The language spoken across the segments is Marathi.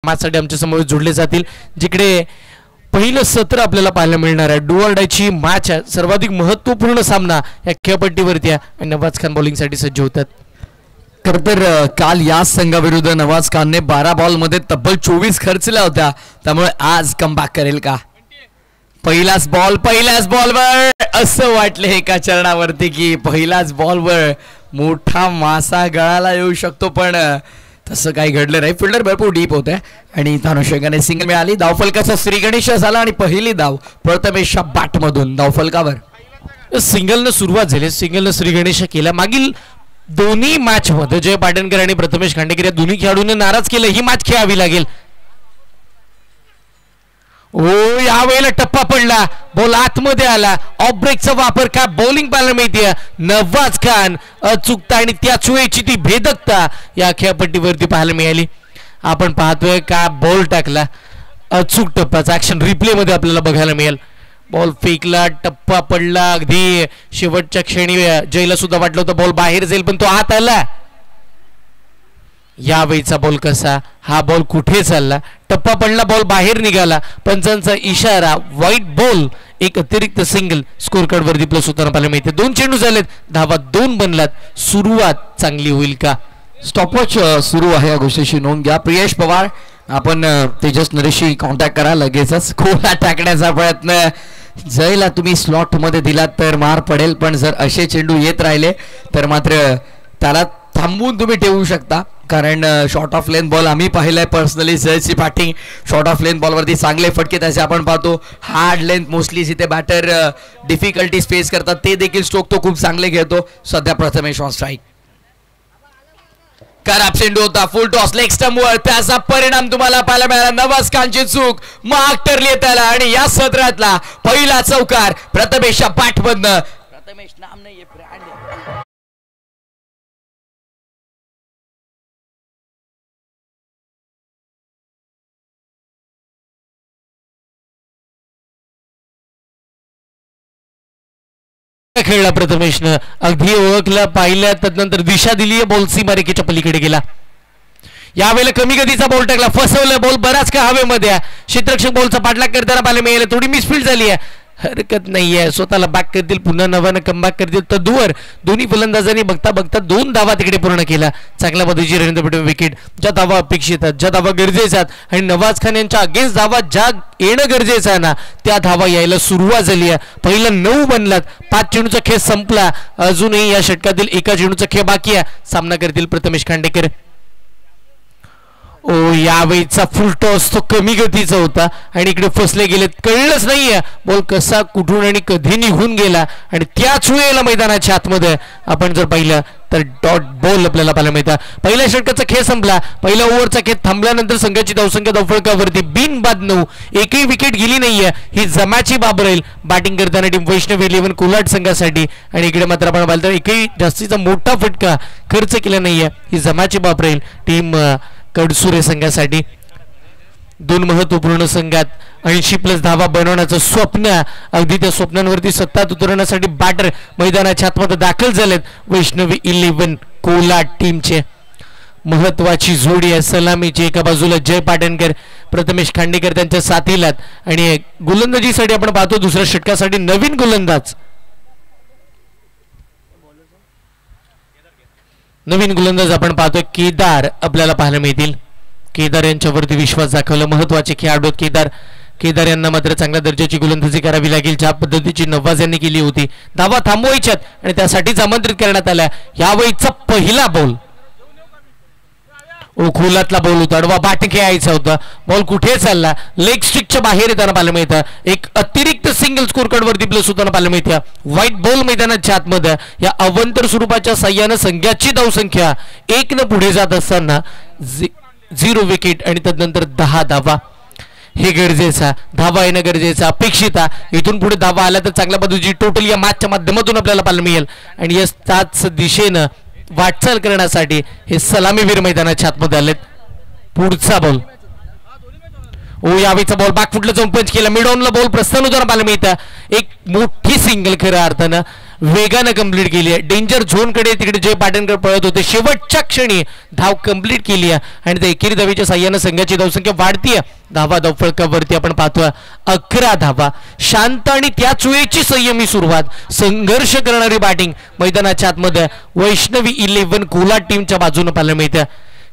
मॅचसाठी आमच्या समोर जोडले जातील, जिकडे पहिलं सत्र आपल्याला पाहायला मिळणार आहे. डू ऑर डायची मॅच आहे, सर्वाधिक महत्त्वपूर्ण सामना या खेळपट्टीवरती आहे आणि नवाज खान बॉलिंगसाठी सज्ज होतात. खरं तर काल याच संघाविरुद्ध नवाज खानने 12 बॉलमध्ये तब्बल 24 खर्चल्या होत्या, त्यामुळे आज कमबॅक करेल का? पहिल्याच बॉलवर असं वाटलं एका चरणावरती की पहिल्याच बॉलवर मोठा मासा गळाला येऊ शकतो, पण तसं काही घडलं नाही. फिल्डर भरपूर डीप होते आणि अनुषंगाने सिंगल मिळाली. धावफलकाचा श्रीगणेश झाला आणि पहिली धाव प्रथमेशच्या बॅटमधून धावफलकावर. सिंगलनं सुरुवात झाली, सिंगलनं श्रीगणेश केला. मागील दोन्ही मॅच मध्ये जय पाटणकर आणि प्रथमेश खांडेकर या दोन्ही खेळाडूंनी नाराज केलं, ही मॅच खेळावी लागेल. ओ यावेळेला टप्पा पडला, बॉल आतमध्ये आला, ऑफ ब्रेकचा वापर का बॉलिंग पाहायला मिळते. नवाज खान अचूकता आणि त्याच वेळेची ती भेदकता या खेळपट्टीवरती पाहायला मिळाली. आपण पाहतोय का बॉल टाकला, अचूक टप्पाचा ऍक्शन रिप्ले मध्ये आपल्याला बघायला मिळेल. बॉल फेकला, टप्पा पडला, अगदी शेवटच्या क्षणी जयला सुद्धा वाटलं होतं बॉल बाहेर जाईल, पण तो आत आला. यावेळीचा बॉल कसा, हा बॉल कुठे चालला, टप्पा पडला, बॉल बाहेर निघाला, पंचांचा इशारा, व्हाईट बॉल, एक अतिरिक्त सिंगल. स्कोर कार्ड वरती प्लस होताना पाहायला मिळते. 2 चेंडू झालेत, धावा 2 बनलात. सुरुवात चांगली होईल का? स्टॉपवॉच सुरू आहे, या गोष्टीची नोंद घ्या. प्रियेश पवार, आपण तेजस नरेशशी कॉन्टॅक्ट करा लगेचच. खोला टाकण्याचा प्रयत्न जयला तुम्ही स्लॉट मध्ये दिलात तर मार पडेल, पण जर असे चेंडू येत राहिले तर मात्र त्याला थांबवून तुम्ही ठेवू शकता, कारण शॉर्ट ऑफ लेन बॉल आम्ही पाहिलाय पर्सनली. जयची बॅटिंग शॉर्ट ऑफ लेन बॉलवरती चांगले फटके त्याचे आपण पाहतो. हार्ड लेंथ मोस्टली जिथे बॅटर डिफिकल्टीज फेस करतात ते देखील स्ट्रोक तो खूप चांगले घेतो. सध्या प्रथमेश ऑन स्ट्राईक. खराब चेंडू होता, फुल टॉस लेग स्टंपवर, त्याचा परिणाम तुम्हाला पाहायला मिळाला. नवाज खानची चूक माग ठरली त्याला आणि या सत्रातला पहिला चौकार प्रथमेशच्या बॅटमधनं. प्रथमेश नाम नाही, ब्रँड आहे. खेळला प्रथमेशनं, अगदी ओळखला, पाहिल्या, तदनंतर दिशा दिली, बॉल सीमारेखेच्या पलीकडे गेला. यावेळेला कमी गतीचा बॉल टाकला, फसवलं, बॉल बराच का हवेमध्ये. क्षेत्ररक्षक बॉलचा पाठलाग करताना पाहायला मिळाला, थोडी मिसफील्ड झाली आहे. हरकत नाहीये, स्वतःला बॅक करतील, पुन्हा नव्यानं कमबॅक करतील. तदुवर दोन्ही फलंदाजांनी बघता बघता 2 धावा तिकडे पूर्ण केला. चांगल्या पद्धतीची रवींद्र विकेट, ज्या धावा अपेक्षित आहेत, ज्या धावा गरजेच्या आहेत आणि नवाज खान यांच्या अगेन्स्ट धावा ज्या येणं गरजेचं आहे ना, त्या धावा यायला सुरुवात झाली आहे. पहिलं 9 बनलात, 5 चेंडूचा खेळ संपला, अजूनही या षटकातील एका चेंडूचा खेळ बाकी आहे. सामना करतील प्रथमेश खांडेकर. ओ यावेळीचा फुल टॉस तो कमी गतीचा होता आणि इकडे फसले गेले, कळलंच नाहीये बॉल कसा कुठून आणि कधी निघून गेला. आणि त्याच वेळेला मैदानाच्या आतमध्ये आपण जर पाहिलं तर डॉट बॉल आपल्याला पाहायला मिळतात. पहिल्या षटकाचा खेळ संपला, पहिल्या ओव्हरचा खेळ थांबल्यानंतर संघाची धावसंख्या धावफलकावरती बिनबाद 9, एकही विकेट गेली नाहीये. ही जमाची बाब राहील बॅटिंग करताना टीम वैष्णव 11 कोलाट संघासाठी. आणि इकडे मात्र आपण पाहिलं तर एकही जास्तीचा मोठा फटका खर्च केला नाहीये, ही जमाची बाब राहील टीम कडसुरे संघासाठी. 2 महत्वपूर्ण संघात 80+ धावा बनवण्याचं स्वप्न, अगदी त्या स्वप्नांवरती सत्तात उतरवण्यासाठी बॅटर मैदानाच्या आतमध्ये दाखल झालेत. वैष्णवी 11 कोलाट टीमचे महत्वाची जोडी आहे सलामीची. एका बाजूला जय पाटणकर, प्रथमेश खांडेकर त्यांच्या साथीलात. आणि गोलंदाजीसाठी आपण पाहतो दुसऱ्या षटकासाठी नवीन गोलंदाज आपण पाहतोय केदार आपल्याला पाहायला मिळतील. केदार यांच्यावरती विश्वास दाखवला, महत्वाचे खेळाडू केदार यांना मात्र चांगल्या दर्जाची गोलंदाजी करावी लागेल, ज्या पद्धतीची नवाज यांनी केली होती. धावा थांबवायच्यात आणि त्यासाठीच आमंत्रित करण्यात आल्या. यावेळीचा पहिला बॉल खोलातला बॉल होता, अडवा बाट खेळायचा होता, बॉल कुठे चालला, लेग स्टिकच्या बाहेर येताना पाहायला मिळतं. एक अतिरिक्त सिंगल स्कोर कार्ड वरती प्लस होताना पाहायला मिळतं. व्हाईट बॉल मैदानाच्या आतमध्ये या अवंतर स्वरूपाच्या साह्यानं संघाची धावसंख्या 1 न पुढे जात असताना 0 विकेट आणि तदनंतर 10 धावा. हे गरजेचा, धावा येणं गरजेचं अपेक्षित. इथून पुढे धावा आल्या तर चांगल्या पद्धतीची टोटल या मॅचच्या माध्यमातून आपल्याला पाहायला मिळेल. आणि या त्याच दिशेनं वाटचाल करण्यासाठी हे सलामीवीर मैदानाच्या आतमध्ये आलेत. पुढचा बॉल, ओ यावेळीचा बॉल बॅक फुटला जाऊन पंच केला, मिड ऑनला बॉल प्रस्थान होताना पाहायला मिळतं. एक मोठी सिंगल खऱ्या अर्थानं वेगानं कंप्लीट केली आहे. डेंजर झोनकडे तिकडे जय पाटणकर पळत होते, शेवटच्या क्षणी धाव कंप्लीट केली आहे आणि त्या एकेरी धावेच्या साह्यानं संघाची धावसंख्या वाढतीये. धावा धावफळकावरती आपण पाहतोय 11 धावा. शांत आणि त्याच वेळेची संयमी सुरुवात, संघर्ष करणारी बॅटिंग मैदानाच्या आतमध्ये वैष्णवी 11 कोल्हाट टीमच्या बाजूने पाहायला मिळते.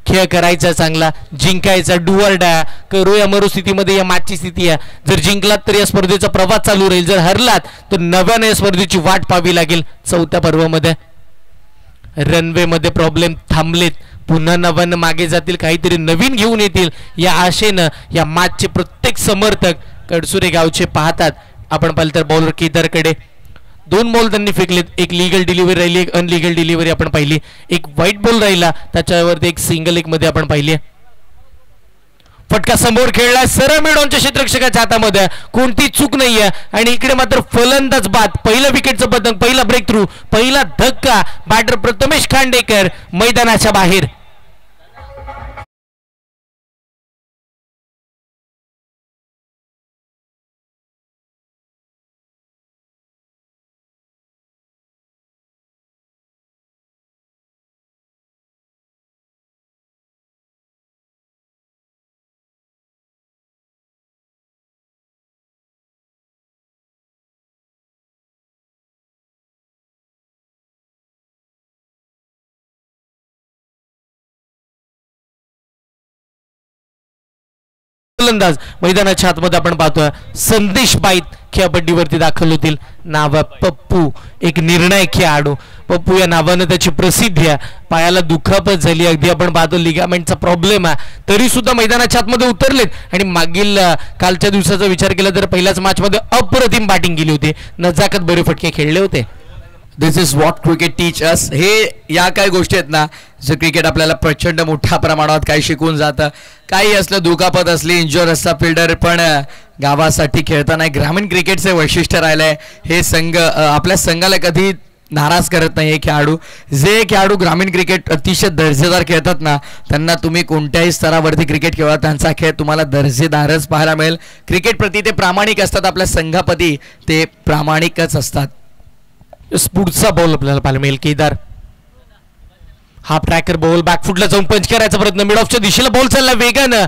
खेळ करायचा चांगला, जिंकायचा, डू ऑर डाय, करो या मरुस्थितीमध्ये या मॅचची स्थिती आहे. जर जिंकलात तर या स्पर्धेचा प्रवास चालू राहील, जर हरलात तर नव्याने या स्पर्धेची वाट पाहावी लागेल. चौथ्या पर्वामध्ये रनवे मध्ये प्रॉब्लेम थांबलेत, पुन्हा नव्यानं मागे जातील, काहीतरी नवीन घेऊन येतील या आशेनं या मॅचचे प्रत्येक समर्थक कडसुरे गावचे पाहतात. आपण पाहिलं तर बॉलर केदारकडे 2 बॉल त्यांनी फेकलेत, एक लीगल डिलिव्हरी राहिली, एक अनलिगल डिलिव्हरी आपण पाहिली, एक व्हाईट बॉल राहिला, त्याच्यावरती एक सिंगल एक मध्ये आपण पाहिली. फटका समोर खेळला, सरळ मिडॉनच्या क्षेत्ररक्षकाच्या हातामध्ये, कोणती चूक नाहीये. आणि इकडे मात्र फलंदाज बाद, पहिलं विकेटचं पतंग, पहिला ब्रेक थ्रू, पहिला धक्का, बॅटर प्रथमेश खांडेकर मैदानाच्या बाहेर. फलंदाज मैदानाच्या आतमध्ये आपण पाहतोय संदेश बाईत खेळपट्टीवरती दाखल होतील. नाव पप्पू, एक निर्णायक खेळाडू. पप्पू या नावानं त्याची प्रसिद्धी आहे. पायाला दुखापत झाली, अगदी आपण पाहतो लिगामेंटचा प्रॉब्लेम आहे, तरी सुद्धा मैदानाच्या आतमध्ये उतरलेत आणि मागील कालच्या दिवसाचा विचार केला तर पहिल्याच मॅच मध्ये अप्रतिम बॅटिंग केली होती, नजाकत बरे फटके खेळले होते. This is what cricket teach us. हे या काही गोष्टी आहेत ना, जे क्रिकेट आपल्याला प्रचंड मोठ्या प्रमाणात काही शिकून जातं. काही असलं, दुखापत असली, इंजॉर असला फिल्डर, पण गावासाठी खेळताना ग्रामीण क्रिकेटचे वैशिष्ट्य राहिलंय. हे संघ आपल्या संघाला कधी नाराज करत नाही. हे खेळाडू, जे खेळाडू ग्रामीण क्रिकेट अतिशय दर्जेदार खेळतात ना, त्यांना तुम्ही कोणत्याही स्तरावरती क्रिकेट खेळा, त्यांचा खेळ तुम्हाला दर्जेदारच पाहायला मिळेल. क्रिकेटप्रती ते प्रामाणिक असतात, आपल्या संघाप्रती ते प्रामाणिकच असतात. पुढचा बॉल आपल्याला पाहायला मिळेल. केदार हाफ ट्रॅकर बॉल, बॅकफुटला जाऊन पंच करायचा प्रयत्न, मिड ऑफच्या दिशेला बॉल चालला वेगानं.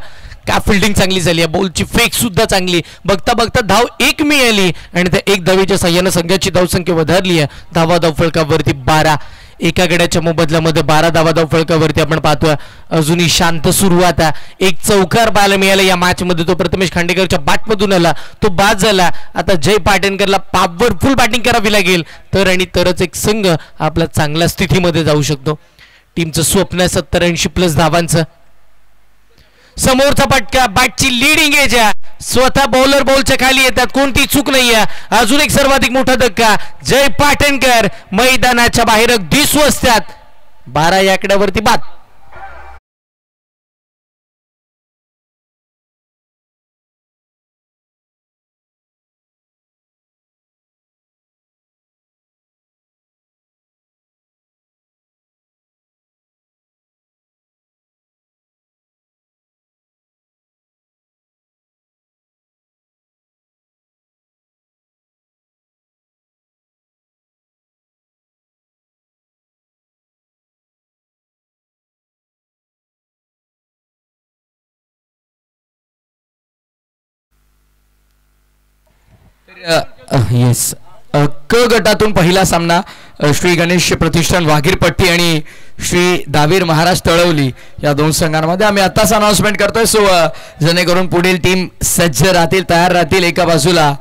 का फिल्डिंग चांगली झाली आहे, बॉलची फेक सुद्धा चांगली. बघता बघता धाव एक मिळाली आणि त्या एक धावेच्या साह्यानं संघाची धावसंख्या वधारली आहे. धावा धावफळकावरती 12, एका गड्याच्या मोबदल्यामध्ये 12 धावा धावफळकावरती आपण पाहतोय. अजूनही शांत सुरुवात आहे. एक चौकार पाहायला मिळाला या मॅच मध्ये, तो प्रथमेश खांडेकरच्या बॅटमधून आला, तो बाद झाला. आता जय पाटणकरला पॉवरफुल बॅटिंग करावी लागेल, तर आणि तरच एक संघ आपला चांगल्या स्थितीमध्ये जाऊ शकतो. टीमचं स्वप्न 70-80 प्लस धावांचं. समोरचा फटका, बॅटची लीडिंग एज आहे, स्वतः बॉलर बॉलच्या खाली येतात, कोणती चूक नाहीये. अजून एक सर्वाधिक मोठा धक्का, जय पाटणकर मैदानाच्या बाहेर अगदी स्वस्तात. 12 या आकड्यावरती बाद. येस, क गटातून पहिला सामना श्री गणेश प्रतिष्ठान वाघीरपट्टी आणि श्री दावीर महाराज तळवली या 2 संघांमध्ये आम्ही आताच अनाउन्समेंट करतोय. सो जेणेकरून पुढील टीम सज्ज राहतील, तयार राहतील. एका बाजूला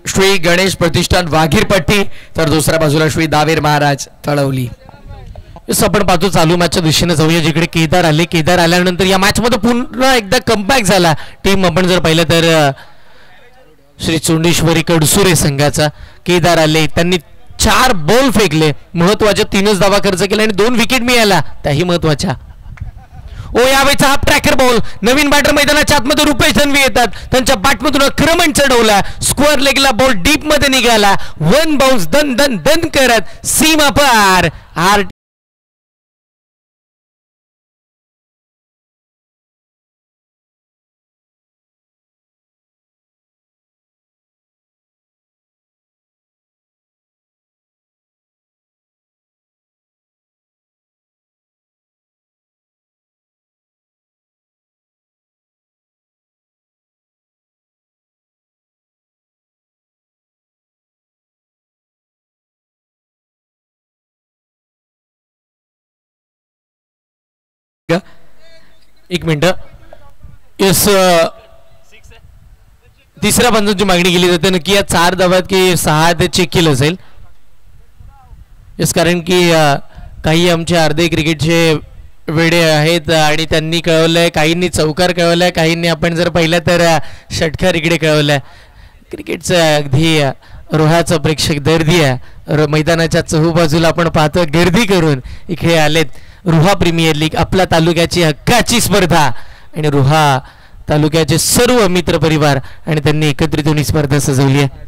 श्री गणेश प्रतिष्ठान वाघीरपट्टी, तर दुसऱ्या बाजूला श्री दावीर महाराज तळवली. आपण पाहतो चालू मॅचच्या दिशेने जाऊया, जिकडे केदार आले. केदार आल्यानंतर या मॅच मध्ये पुन्हा एकदा कमबॅक झाला टीम. आपण जर पाहिलं तर श्री चोंडेश्वरी कडसुरे संघाचा केदार आले, त्यांनी 4 बॉल फेकले, महत्वाच्या 3च धावा खर्च केला आणि 2 विकेट मिळाला, त्याही महत्वाच्या. यावेळेचा हाफ ट्रॅकर बॉल, नवीन बॅटर मैदानाच्या आतमध्ये रुपेश धनवी येतात, त्यांच्या बॅटमधून आक्रमण चढवला, स्क्वेअर लेगला बॉल डीप मध्ये निघाला, 1 बाउन्स दन दन दन करत सीमा पार. एक मिनिट. येस, तिसऱ्या पंचांची मागणी केली जाते नक्की या 4 धावात की 6 ते चेक केलं असेल. येस, कारण की काही आमचे अर्धे क्रिकेटचे वेडे आहेत आणि त्यांनी कळवलंय, काहींनी चौकार कळवलाय, काहींनी आपण जर पाहिलं तर षटकार इकडे कळवलाय. क्रिकेटचं अगदी रोह्याचं प्रेक्षक दर्दी आहे. मैदानाच्या चहूबाजूला आपण पाहतो गर्दी करून इकडे आलेत. रोहा प्रीमियर लीग आपल्या तालुक्याची हक्काची स्पर्धा आणि रोहा तालुक्याचे सर्व मित्र परिवार आणि त्यांनी एकत्रित होऊन ही स्पर्धा सजवली आहे.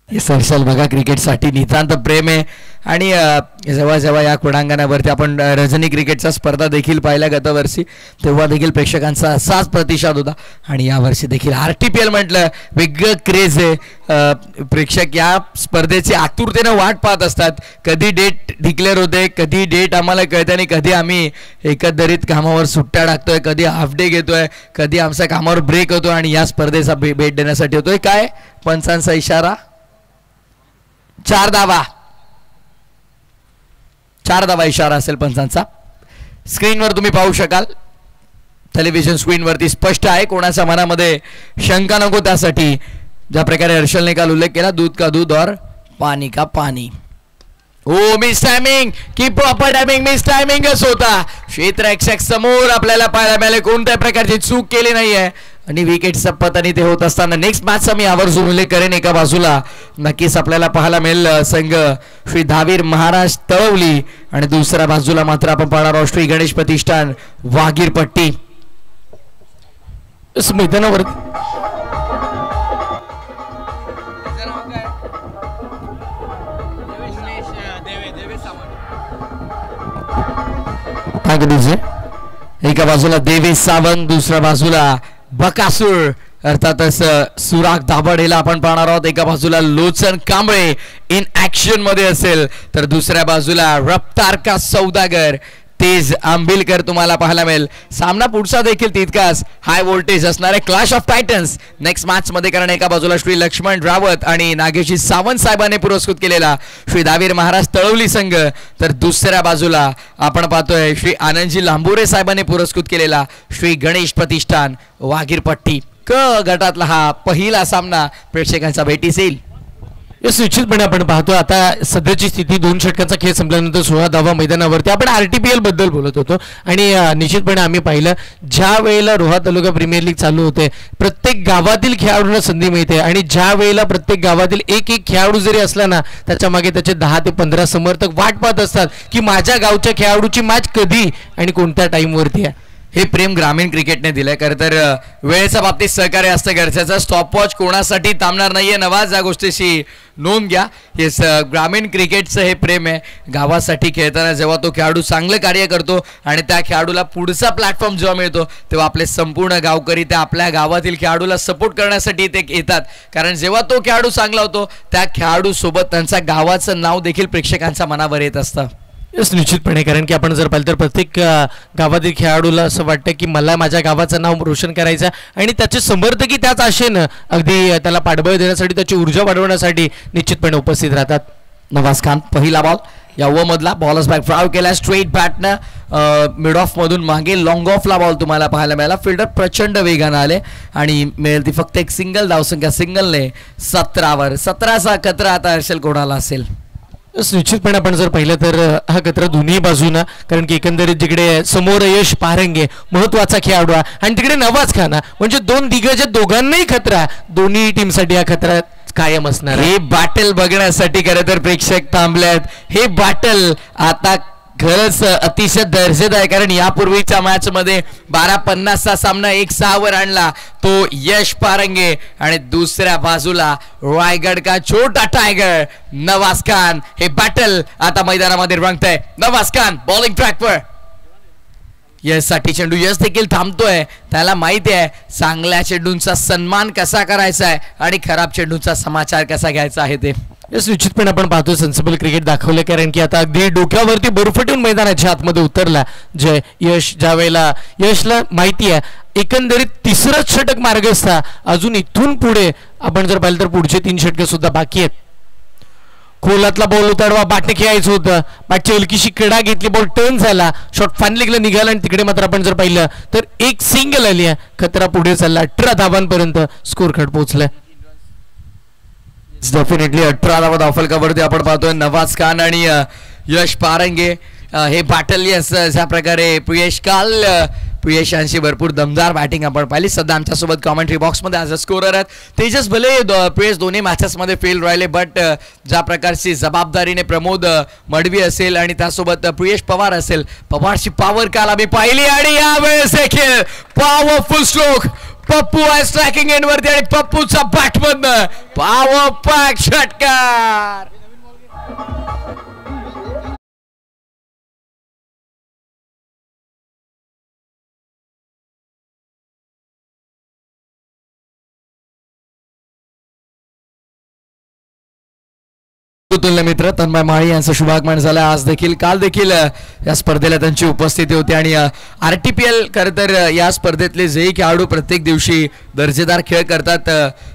सरसल बघा क्रिकेटसाठी नितांत प्रेम आहे आणि जेव्हा जेव्हा या क्रीडांगणावरती आपण रजनी क्रिकेटचा स्पर्धा देखील पाहिल्या गतवर्षी तेव्हा देखील प्रेक्षकांचा असाच प्रतिसाद होता आणि यावर्षी देखील RTPL म्हटलं वेगळं क्रेज आहे. प्रेक्षक या स्पर्धेची आतुरतेनं वाट पाहत असतात. कधी डेट डिक्लेअर होते, कधी डेट आम्हाला कळते आणि कधी आम्ही एकंदरीत कामावर सुट्ट्या टाकतोय, कधी हाफ डे घेतोय, कधी आमच्या कामावर ब्रेक होतो आणि या स्पर्धेचा भेट देण्यासाठी होतोय. काय पंचांचा इशारा? 4 धावा, 4 धावा इशारा असेल पंचांचा. स्क्रीनवर तुम्ही पाहू शकाल, टेलिव्हिजन स्क्रीनवरती स्पष्ट आहे. कोणाच्या मनामध्ये शंका नको त्यासाठी. ज्या प्रकारे हर्षलने काल उल्लेख केला, दूध का दूध और पाणी का पाणी. ओ मिस टायमिंग की प्रॉपर टायमिंग, मिस टायमिंगच होता. क्षेत्ररक्षक समोर आपल्याला पाहायला मिळाले, कोणत्या प्रकारची चूक केली नाहीये आणि विकेटचा पतन इथे होत असताना नेक्स्ट मॅचचा मी आवर्जून उल्लेख करेन. एका बाजूला नक्कीच आपल्याला पाहायला मिळेल संघ श्री धावीर महाराज तळवली आणि दुसऱ्या बाजूला मात्र आपण पाहणार आहोत श्री गणेश प्रतिष्ठान वागीरपट्टी. इस मैदानावर एका बाजूला देवेश सावंत, दुसऱ्या बाजूला बकासूर अर्थातच सुराग दाभाडेला आपण पाहणार आहोत. एका बाजूला लोचन कांबळे इन ऍक्शन मध्ये असेल तर दुसऱ्या बाजूला रफ्तार का सौदागर तेज आंबिलकर तुम्हाला पाहायला मिळेल. सामना पुढचा देखील तितकाच हाय व्होल्टेज असणार आहे. Clash of Titans next match मध्ये, कारण एका बाजूला श्री लक्ष्मण रावत आणि नागेशी सावंत साहेबांनी पुरस्कृत केलेला श्री धावीर महाराज तळवली संघ तर दुसऱ्या बाजूला आपण पाहतोय श्री आनंदजी लांबुरे साहेबांनी पुरस्कृत केलेला श्री गणेश प्रतिष्ठान वागीरपट्टी. क गटातला हा पहिला सामना प्रेक्षकांचा भेटीस येईल. यस, निश्चितपणे आपण पाहतो आता सध्याची स्थिती 2 षटकांचा खेळ संपल्यानंतर 16 धावा मैदानावरती. आपण RTPL बद्दल बोलत होतो आणि निश्चितपणे आम्ही पाहिलं ज्या वेळेला रोहा तालुका प्रीमियर लीग चालू होते प्रत्येक गावातील खेळाडूंना संधी मिळते आणि ज्या वेळेला प्रत्येक गावातील एक खेळाडू जरी असला ना त्याच्या मागे त्याचे 10 ते 15 समर्थक वाट पाहत असतात की माझ्या गावच्या खेळाडूची मॅच कधी आणि कोणत्या टाइमवरती आहे. हे प्रेम ग्रामीण क्रिकेटने दिलंय. खरं तर वेळेच्या बाबतीत सहकार्य असतं गरजेचं. स्टॉपवॉच कोणासाठी थांबणार नाहीये. नवाज या गोष्टीची नोंद घ्या. हे ग्रामीण क्रिकेटचं हे प्रेम आहे. गावासाठी खेळताना जेव्हा तो खेळाडू चांगलं कार्य करतो आणि त्या खेळाडूला पुढचा प्लॅटफॉर्म जेव्हा मिळतो तेव्हा आपले संपूर्ण गावकरी त्या आपल्या गावातील खेळाडूला सपोर्ट करण्यासाठी ते येतात. कारण जेव्हा तो खेळाडू चांगला होतो त्या खेळाडू सोबत त्यांच्या गावाचं नाव देखील प्रेक्षकांच्या मनावर येत असतं. यस, निश्चितपणे, कारण की आपण जर पाहिलं तर प्रत्येक गावातील खेळाडूला असं वाटतं की मला माझ्या गावाचं नाव रोशन करायचं आणि त्याचे समर्थकही त्याच आशेनं अगदी त्याला पाठबळ देण्यासाठी त्याची ऊर्जा वाढवण्यासाठी निश्चितपणे उपस्थित राहतात. नवाज खान पहिला बॉल या ओव्हरमधला बॉलर्स बॅक फ्राव केला स्ट्रेट बॅटनं मिड ऑफ मधून मागे लॉंग ऑफला बॉल तुम्हाला पाहायला मिळाला. फिल्डर प्रचंड वेगानं आले आणि मिळेल ती फक्त एक सिंगल धावसंख्या. सिंगलने 17वर 17चा कचरा आता हर्षल कोणाला असेल. निश्चितपणे आपण जर पाहिलं तर हा कचरा दोन्ही बाजूना, कारण की एकंदरीत जिकडे समोर यश पारंगे महत्वाचा खेळाडू आणि तिकडे नवाज खान म्हणजे 2 दिग्गज दोघांनाही खतरा. दोन्ही टीमसाठी हा खतरा कायम असणार. हे बॅटल बघण्यासाठी खरं तर प्रेक्षक थांबलेत. हे बॅटल आता खरंच अतिशय दर्जेदार आहे. कारण यापूर्वीच्या मॅच मध्ये 12:50चा सामना 1-6वर आणला तो यश पारंगे आणि दुसऱ्या बाजूला रायगड का छोटा टायगर नवाज खान. हे बॅटल आता मैदानामध्ये रंगतंय. नवाज खान बॉलिंग ट्रॅकवर. यश साठी चेंडू. यश देखील थांबतोय. त्याला माहिती आहे चांगल्या चेंडूंचा सन्मान कसा करायचा आहे आणि खराब चेंडूंचा समाचार कसा घ्यायचा आहे ते. यस, निश्चितपणे आपण पाहतो सेन्सिबल क्रिकेट दाखवलं, कारण की आता अगदी डोक्यावरती बर्फ ठेवून मैदानाच्या आतमध्ये उतरला जय यश. ज्या वेळेला यशला माहिती आहे एकंदरीत 3रंच षटक मार्गस्थ, अजून इथून पुढे आपण जर पाहिलं तर पुढचे 3 षटके सुद्धा बाकी आहेत. खोलातला बॉल उतारवा, बाटने खेळायचं होतं, बाटची हलकीशी कडा घेतली, बॉल टर्न झाला, शॉट फाईन लेगला निघाला आणि तिकडे मात्र आपण जर पाहिलं तर एक सिंगल आली आहे. खतरा पुढे चालला, 18 धावांपर्यंत स्कोर कार्ड पोहोचलाय. डेफिनेटली 18 धावा धावफलकावरती आपण पाहतोय. नवाज खान आणि यश पारंगे हे बॅटलियन्स अशा प्रकारे प्रियेश भरपूर दमदार बॅटिंग आपण पाहिली. सध्या आमच्यासोबत कॉमेंट्री बॉक्समध्ये ॲज अ स्कोरर आहेत तेजस. भले प्रियेश दोन्ही मॅचेसमध्ये फेल राहिले, बट ज्या प्रकारची जबाबदारीने प्रमोद मडवी असेल आणि त्यासोबत प्रियेश पवार असेल, पवारची पॉवर काल आम्ही पाहिली आणि यावेळेस देखील पॉवरफुल स्ट्रोक पप्पू आहे स्ट्रायकिंग एंड वरती आणि पप्पूचा बॅटमधनं पॉवर पॅक षटकार. तुल्य मित्र तन्मय माळी यांचं शुभागमन झालं आज देखील. काल देखील या स्पर्धेला त्यांची उपस्थिती होती आणि RTPL खरं तर या स्पर्धेतले जे खेळाडू प्रत्येक दिवशी दर्जेदार खेळ करतात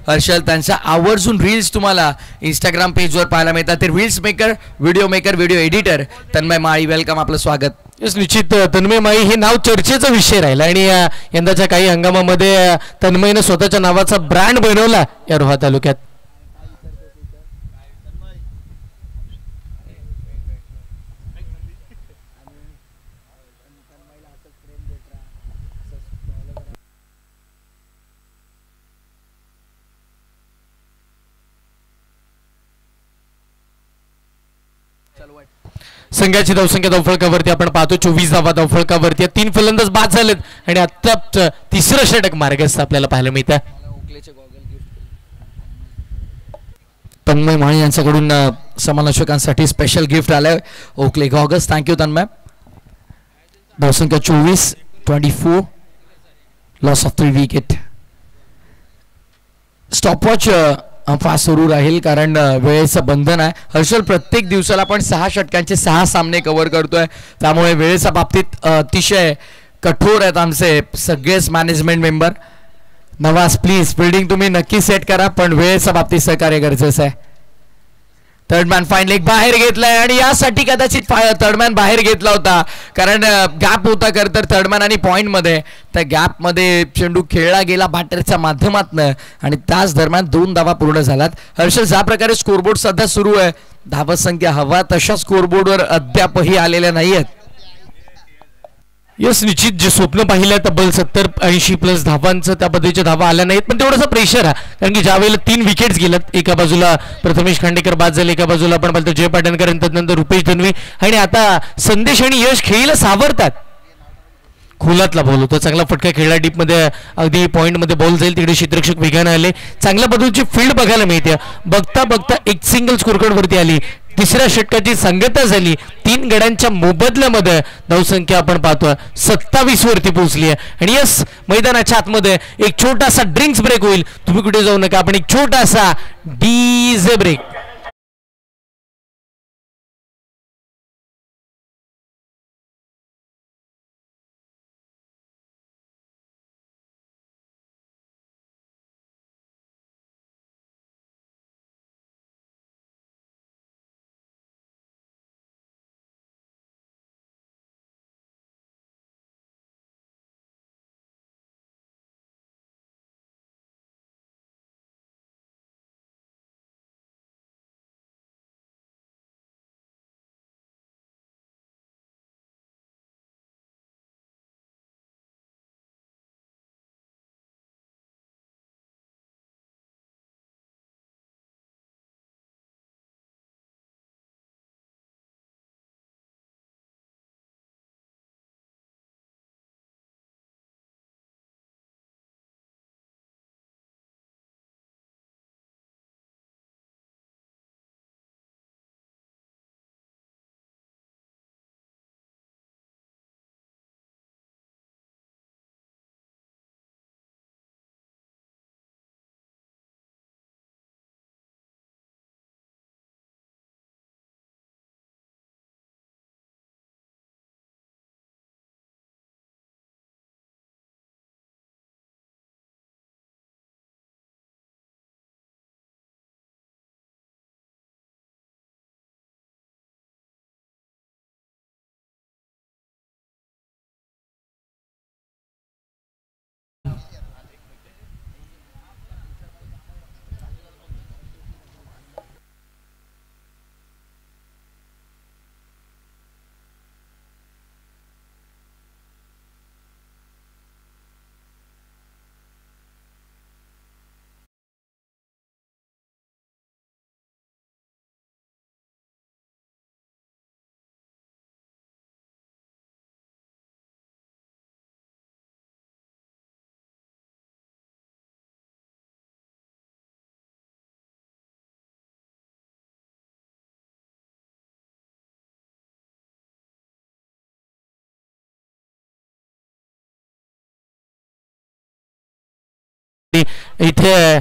हर्षल, त्यांच्या आवर्जून रील्स तुम्हाला इंस्टाग्राम पेजवर पाहायला मिळतात. ते reels maker, video editor Tanmay Mali, welcome, आपलं स्वागत. निश्चित तन्मय माळी हे नाव चर्चेचा विषय राहिला आणि यंदाच्या काही हंगामामध्ये तन्मयनं स्वतःच्या नावाचा ब्रँड बनवला या रोहा तालुक्यात. संघाची धावसंख्या धावफलकावरती आपण पाहतो 24 धावा धावफलकावरती. 3 फलंदाज बाद झालेत आणि आता तिसरं षटक मार्गस्थ आपल्याला पाहायला मिळतं. तन्मय माळी यांच्याकडून समालोचकांसाठी स्पेशल गिफ्ट आलंय, ओकले गॉगल्स. थँक्यू तन्मय. धावसंख्या 24 loss of 3 wicket. Stopwatch fast सुरू राहील कारण वेळेचं बंधन आहे. हर्षल, प्रत्येक दिवसाला आपण 6 षटकांचे 6 सामने कव्हर करतोय, त्यामुळे वेळेच्या बाबतीत अतिशय कठोर आहेत आमचे सगळेच management member. Nawaz please fielding तुम्ही नक्की सेट करा, पण वेळेच्या बाबतीत सहकार्य गरजेचं आहे. थर्डमॅन फाईन लेग बाहेर घेतलाय आणि यासाठी कदाचित थर्डमॅन बाहेर घेतला होता कारण गॅप होता खरं तर थर्डमॅन आणि पॉईंटमध्ये. त्या गॅपमध्ये चेंडू खेळला गेला बॅटरच्या माध्यमातून आणि त्याच दरम्यान 2 धावा पूर्ण झाल्यात. हर्षल, ज्या प्रकारे स्कोरबोर्ड सध्या सुरू आहे, धावसंख्या हवा तशा स्कोरबोर्डवर अद्यापही आलेल्या नाही आहेत. यस, निश्चित जे स्वप्न पाहिलं तब्बल 70-80+ धावांचं त्या पद्धतीच्या धावा आल्या नाहीत, पण तेवढासा प्रेशर आहे कारण की ज्या वेळेला 3 विकेट्स गेल्यात, एका बाजूला प्रथमेश खांडेकर बाद झाले, एका बाजूला आपण पाहिलं जय पाटणकर आणि त्यानंतर रुपेश धनवी आणि आता संदेश आणि यश खेळीला सावरतात. खोलातला बॉल होता, चांगला फटका खेळला डीपमध्ये, अगदी पॉईंटमध्ये बॉल जाईल तिकडे क्षेत्ररक्षक वेगाने आले, चांगल्या पद्धतीची फील्ड बघायला मिळते. बघता बघता एक सिंगल स्कोरकार्ड वरती आली, तिसऱ्या षटकाची सांगता झाली. 3 गड्यांच्या मोबदल्यामध्ये धावसंख्या आपण पाहतोय 27 वरती पोहोचली आहे. आणि यस, मैदानाच्या आतमध्ये एक छोटासा ड्रिंक्स ब्रेक होईल, तुम्ही कुठे जाऊ नका, आपण एक छोटासा डीजे ब्रेक इथे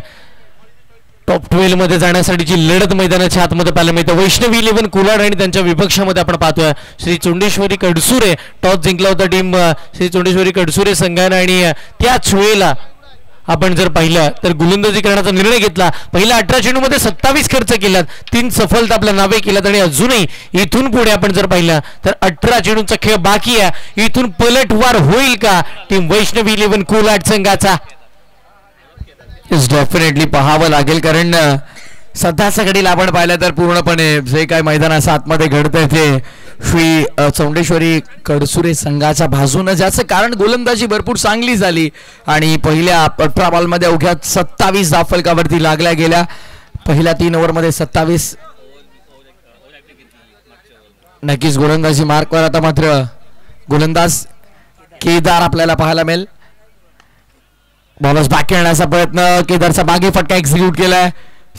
टॉप 12 मध्ये जाण्यासाठीची लढत मैदानाच्या आतमध्ये पाहायला मिळते. वैष्णवी 11 कोलाड आणि त्यांच्या विपक्षामध्ये आपण पाहतोय श्री चोंडेश्वरी कडसुरे टॉस जिंकला होता टीम श्री चोंडेश्वरी कडसुरे संघाने आणि त्याच वेळेला आपण जर पाहिलं तर गोलंदाजी करण्याचा निर्णय घेतला. पहिल्या 18 चेंडूमध्ये 27 खर्च केलात, 3 सफलता आपल्या नावे केल्यात आणि अजूनही इथून पुढे आपण जर पाहिलं तर 18 चेंडूचा खेळ बाकी आहे. इथून पलटवार होईल का टीम वैष्णवी 11 कोलाड संघाचा? डेफिनेटली पाहावं लागेल, कारण सध्याच्या घडीला आपण पाहिलं तर पूर्णपणे जे काय मैदानाच्या आतमध्ये घडतंय ते श्री चौंडेश्वरी कडसुरे संघाच्या बाजूनं, ज्याचं कारण गोलंदाजी भरपूर चांगली झाली आणि पहिल्या 18 बॉलमध्ये अवघ्या 27 धावफलकावरती लागल्या गेल्या. पहिल्या 3 ओव्हरमध्ये 27. नक्कीच गोलंदाजी मार्कवर आता मात्र गोलंदाज केदार आपल्याला पाहायला मिळेल. बॉलर्स बॅक खेळण्याचा प्रयत्न, केदारचा बागे फटका एक्झिक्यूट केलाय,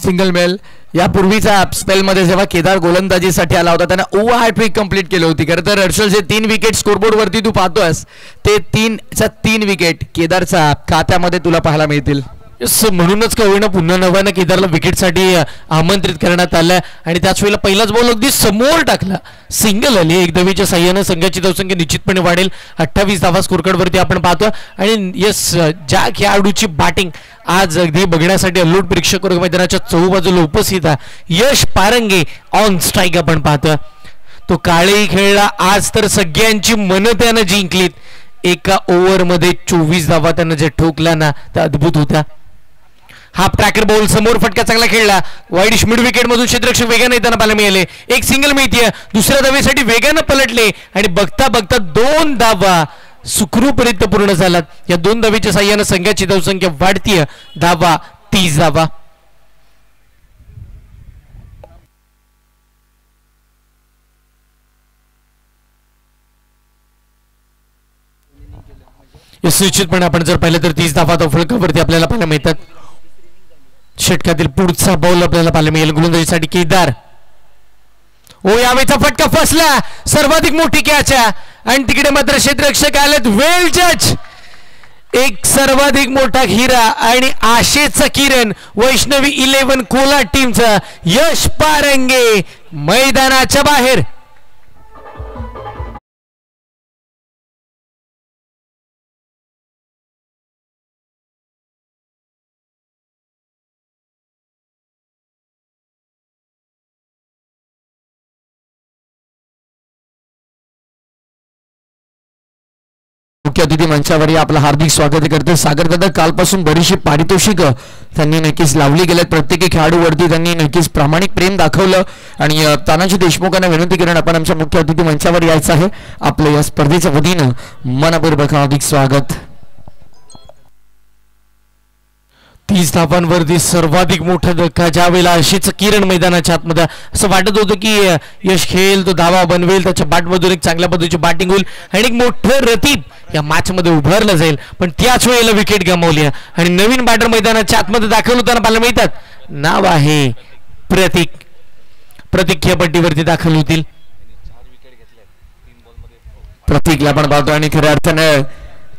सिंगल मेल. यापूर्वीचा स्पेलमध्ये जेव्हा केदार गोलंदाजीसाठी आला होता त्याने ओव्हर हॅट्रिक कंप्लीट केली होती. खरं तर हर्षल, जे 3 विकेट स्कोरबोर्ड वरती तू पाहतोयस ते 3 विकेट केदारच्या खात्यामध्ये तुला पाहायला मिळतील. म्हणूनच का होईना पुन्हा नव्यानं केदारला विकेटसाठी आमंत्रित करण्यात आलं आणि त्याच वेळेला पहिलाच बॉल अगदी समोर टाकला, सिंगल आली. 1 धावेच्या साह्यानं संघाची धावसंख्या निश्चितपणे वाढेल. 28 धावा स्कोरकार्डवरती आपण पाहतो आणि यस, ज्या खेळाडूची बॅटिंग आज अगदी बघण्यासाठी अल्लोट प्रेक्षक वर्ग मैदानाच्या चहूबाजूला उपस्थित आहे, यश पारंगे ऑन स्ट्राईक आपण पाहतो. तो काळेही खेळला आज, तर सगळ्यांची मनं त्यानं जिंकलीत. एका ओव्हरमध्ये 24 धावा त्यानं जे ठोकल्या ना त्या अद्भुत होत्या. हाफ ट्रॅकर बॉल समोर फटका चांगला खेळला, वाईड मिड विकेट मधून क्षेत्ररक्षक वेगाने येताना पाहायला मिळाले. एक सिंगल मिळतीये, दुसऱ्या धावेसाठी वेगानं पलटले आणि बघता बघता 2 धावा सुखरूपरित्या पूर्ण झालात. या 2 धावेच्या साह्यानं संघाची धावसंख्या वाढतीये 30 धावा. निश्चितपणे आपण जर पाहिलं तर 30 धावा फलकावरती आपल्याला पाहायला मिळतात. षटकातील पुढचा बॉल आपल्याला पाहायला मिळेल गोलंदाजीसाठी केदार. ओ, यावेळेचा फटका फसला, सर्वाधिक मोठी कॅच आहे आणि तिकडे मात्र क्षेत्ररक्षक आलेत. वेल जज, एक सर्वाधिक मोठा हिरा आणि आशेचा किरण वैष्णवी 11 कोलाड टीमचा यश पारंगे मैदानाच्या बाहेर. मुख्य अतिथी मंचावर आपलं हार्दिक स्वागत करते. सागर दादा, कालपासून बरीचशी पारितोषिक त्यांनी नक्कीच लावली गेल्यात. प्रत्येकी खेळाडूवरती त्यांनी नक्कीच प्रामाणिक प्रेम दाखवलं आणि तानाजी देशमुखांना विनंती करून आपण आमच्या मुख्य अतिथी मंचावर यायचं आहे. आपलं या स्पर्धेच्या वतीनं मनपूर्वक हार्दिक स्वागत. 30 धावांवरती सर्वाधिक मोठा धक्का, ज्या वेळेला अशीच किरण मैदानाच्या आतमध्ये असं वाटत होतं की यश खेळ तो धावा बनवेल, त्याच्या बॅटमधून एक चांगल्या पद्धतीची बॅटिंग होईल आणि एक मोठं रतीब या मॅच मध्ये उभारलं जाईल. पण त्याच वेळेला विकेट गमावली आणि नवीन बॅटर मैदानाच्या आतमध्ये दाखल होताना पाहायला मिळतात. नाव आहे प्रतीक. प्रतीक या पट्टीवरती दाखल होतील. प्रतीकला आपण पाहतो आणि खऱ्या अर्थानं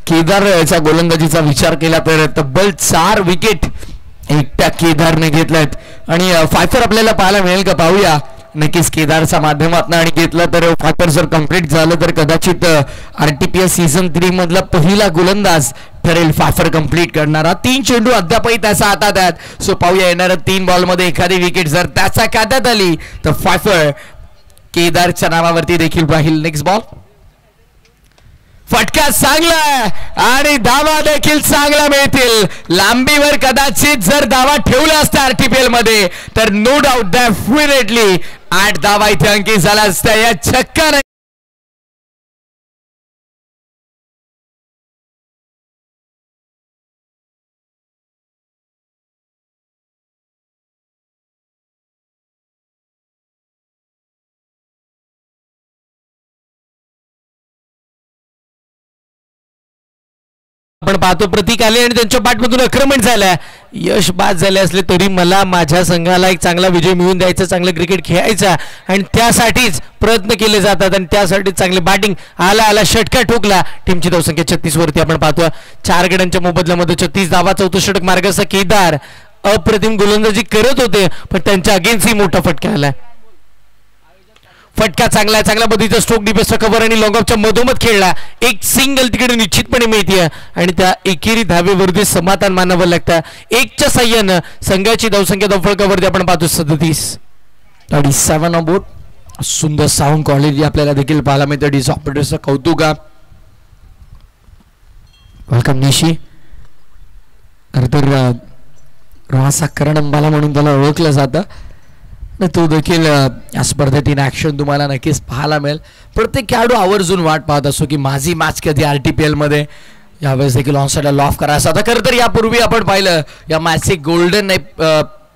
केदार याच्या गोलंदाजीचा विचार केला तर तब्बल 4 विकेट एकट्या केदारने घेतल्यात आणि फायफर आपल्याला पाहायला मिळेल का पाहूया. नक्कीच केदारच्या माध्यमातून आणि घेतलं तर फायफर जर कंप्लीट झालं तर कदाचित RTPS सीझन 3 मधला पहिला गोलंदाज ठरेल फायफर कंप्लीट करणारा. 3 चेंडू अद्यापही त्याच्या हातात आहेत. सो पाहूया येणाऱ्या 3 बॉलमध्ये एखादी विकेट जर त्याच्या खात्यात आली तर फायफर केदारच्या नावावरती देखील राहील. नेक्स्ट बॉल, फटका चांगला आणि धावा देखील चांगला मिळतील. लांबीवर कदाचित जर धावा ठेवला असता RTPL मध्ये तर नो डाऊट डेफिनेटली 8 धावा इथे अंकित झाला असत्या. या छक्का आपण पाहतो प्रतीक आले आणि त्यांच्या बॅटमधून आक्रमण झालं. यश बाद झाले असले तरी मला माझ्या संघाला एक चांगला विजय मिळवून द्यायचा, चांगलं क्रिकेट खेळायचा आणि त्यासाठीच प्रयत्न केले जातात आणि त्यासाठी चांगले बॅटिंग आला षटका ठोकला. टीमची धावसंख्या 36 वरती आपण पाहतो. 4 गड्यांच्या मोबदल्यामध्ये 36 धावा, चौथं षटक मार्गाचा केदार अप्रतिम गोलंदाजी करत होते पण त्यांच्या अगेन्स्ट मोठा फटका आला. फटका चांगला पद्धतीचा स्ट्रोक डिफेन्सचा कव्हर आणि लॉंग ऑफच्या मधोमध खेळला. एक सिंगल तिकडे निश्चितपणे मिळते आणि त्या एकेरी धावेवरती समाधान मानावं लागतं. 1च्या साह्यानं संघाची धावसंख्या धावफळकावरती आपण पाहतो 37 बोट. सुंदर साऊंड क्वालिटी आपल्याला देखील पाहायला मिळतं. डीस ऑपरेटरचं कौतुक. वेलकम निशी. तर रासा करणंबाला म्हणून त्याला ओळखलं जातं. तो देखील या स्पर्धेत इन ॲक्शन तुम्हाला नक्कीच पाहायला मिळेल. प्रत्येक खेळाडू आवर्जून वाट पाहत असतो की माझी मॅच कधी RTPL मध्ये यावेळेस देखील ऑनसाईडला लॉफ करायचा होता. खरं तर यापूर्वी आपण पाहिलं या मॅचची गोल्डन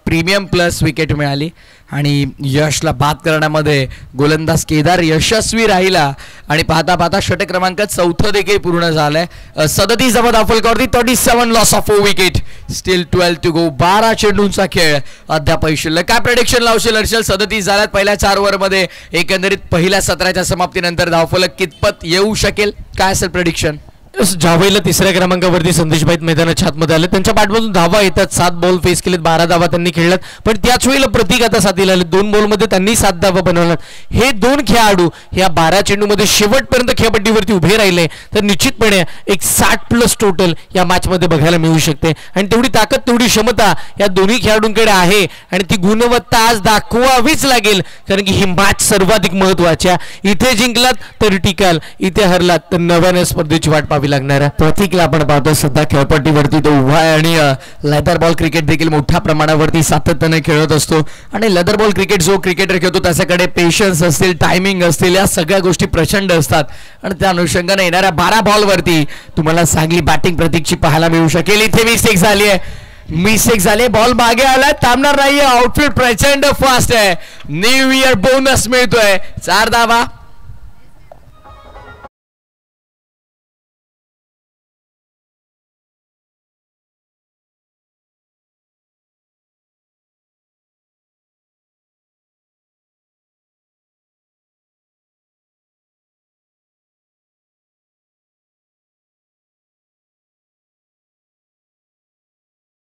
प्रीमियम प्लस विकेट मिळाली आणि यशला बाद करण्यामध्ये गोलंदाज केदार यशस्वी राहिला आणि पाहता पाहता षटक क्रमांक 4 देखील पूर्ण झालाय. 37 धावा धावफलकावरती 37 loss of 4 wicket. Still 12 to go. 12 चेंडूंचा खेळ अद्याप शिल्लक. काय प्रेडिक्शन लावशील हर्षल? 37 झाल्यात पहिल्या 4 ओव्हरमध्ये. एकंदरीत पहिल्या सत्राच्या समाप्तीनंतर धावफलक कितपत येऊ शकेल? काय असेल प्रेडिक्शन? ज्या वेळेला 3ऱ्या क्रमांकावरती संदेश भाई मैदानाच्या आतमध्ये आले त्यांच्या बॅटमधून धावा येतात. 7 बॉल फेस केलेत, 12 धावा त्यांनी खेळल्यात पण त्याच वेळेला प्रतीक आता साथीला आले. 2 बॉलमध्ये त्यांनी 7 धावा बनवल्यात. हे 2 खेळाडू या 12 चेंडूमध्ये शेवटपर्यंत खेळपट्टीवरती उभे राहिले तर निश्चितपणे एक 60+ टोटल या मॅचमध्ये बघायला मिळू शकते आणि तेवढी ताकद तेवढी क्षमता या दोन्ही खेळाडूंकडे आहे आणि ती गुणवत्ता आज दाखवावीच लागेल कारण की ही मॅच सर्वाधिक महत्वाची आहे. इथे जिंकलात तर टिकाल, इथे हरलात तर नव्याने स्पर्धेची वाट पाहावी लागणार. प्रतीकला आपण पाहतो सध्या खेळपट्टीवरती तो उभा आहे आणि लेदर बॉल क्रिकेट देखील मोठ्या प्रमाणावरती सातत्याने खेळत असतो आणि लेदर बॉल क्रिकेट जो क्रिकेटर खेळतो त्याच्याकडे पेशन्स असतील, टायमिंग असतील, या सगळ्या गोष्टी प्रचंड असतात आणि त्या अनुषंगाने येणाऱ्या 12 बॉलवरती तुम्हाला चांगली बॅटिंग प्रतीकची पाहायला मिळू शकेल. इथे मिस्टेक झाली आहे, बॉल मागे आलाय, थांबणार नाहीये. आउटफील्ड प्रचंड फास्ट आहे. न्यू इयर बोनस मिळतोय. 4 धावा.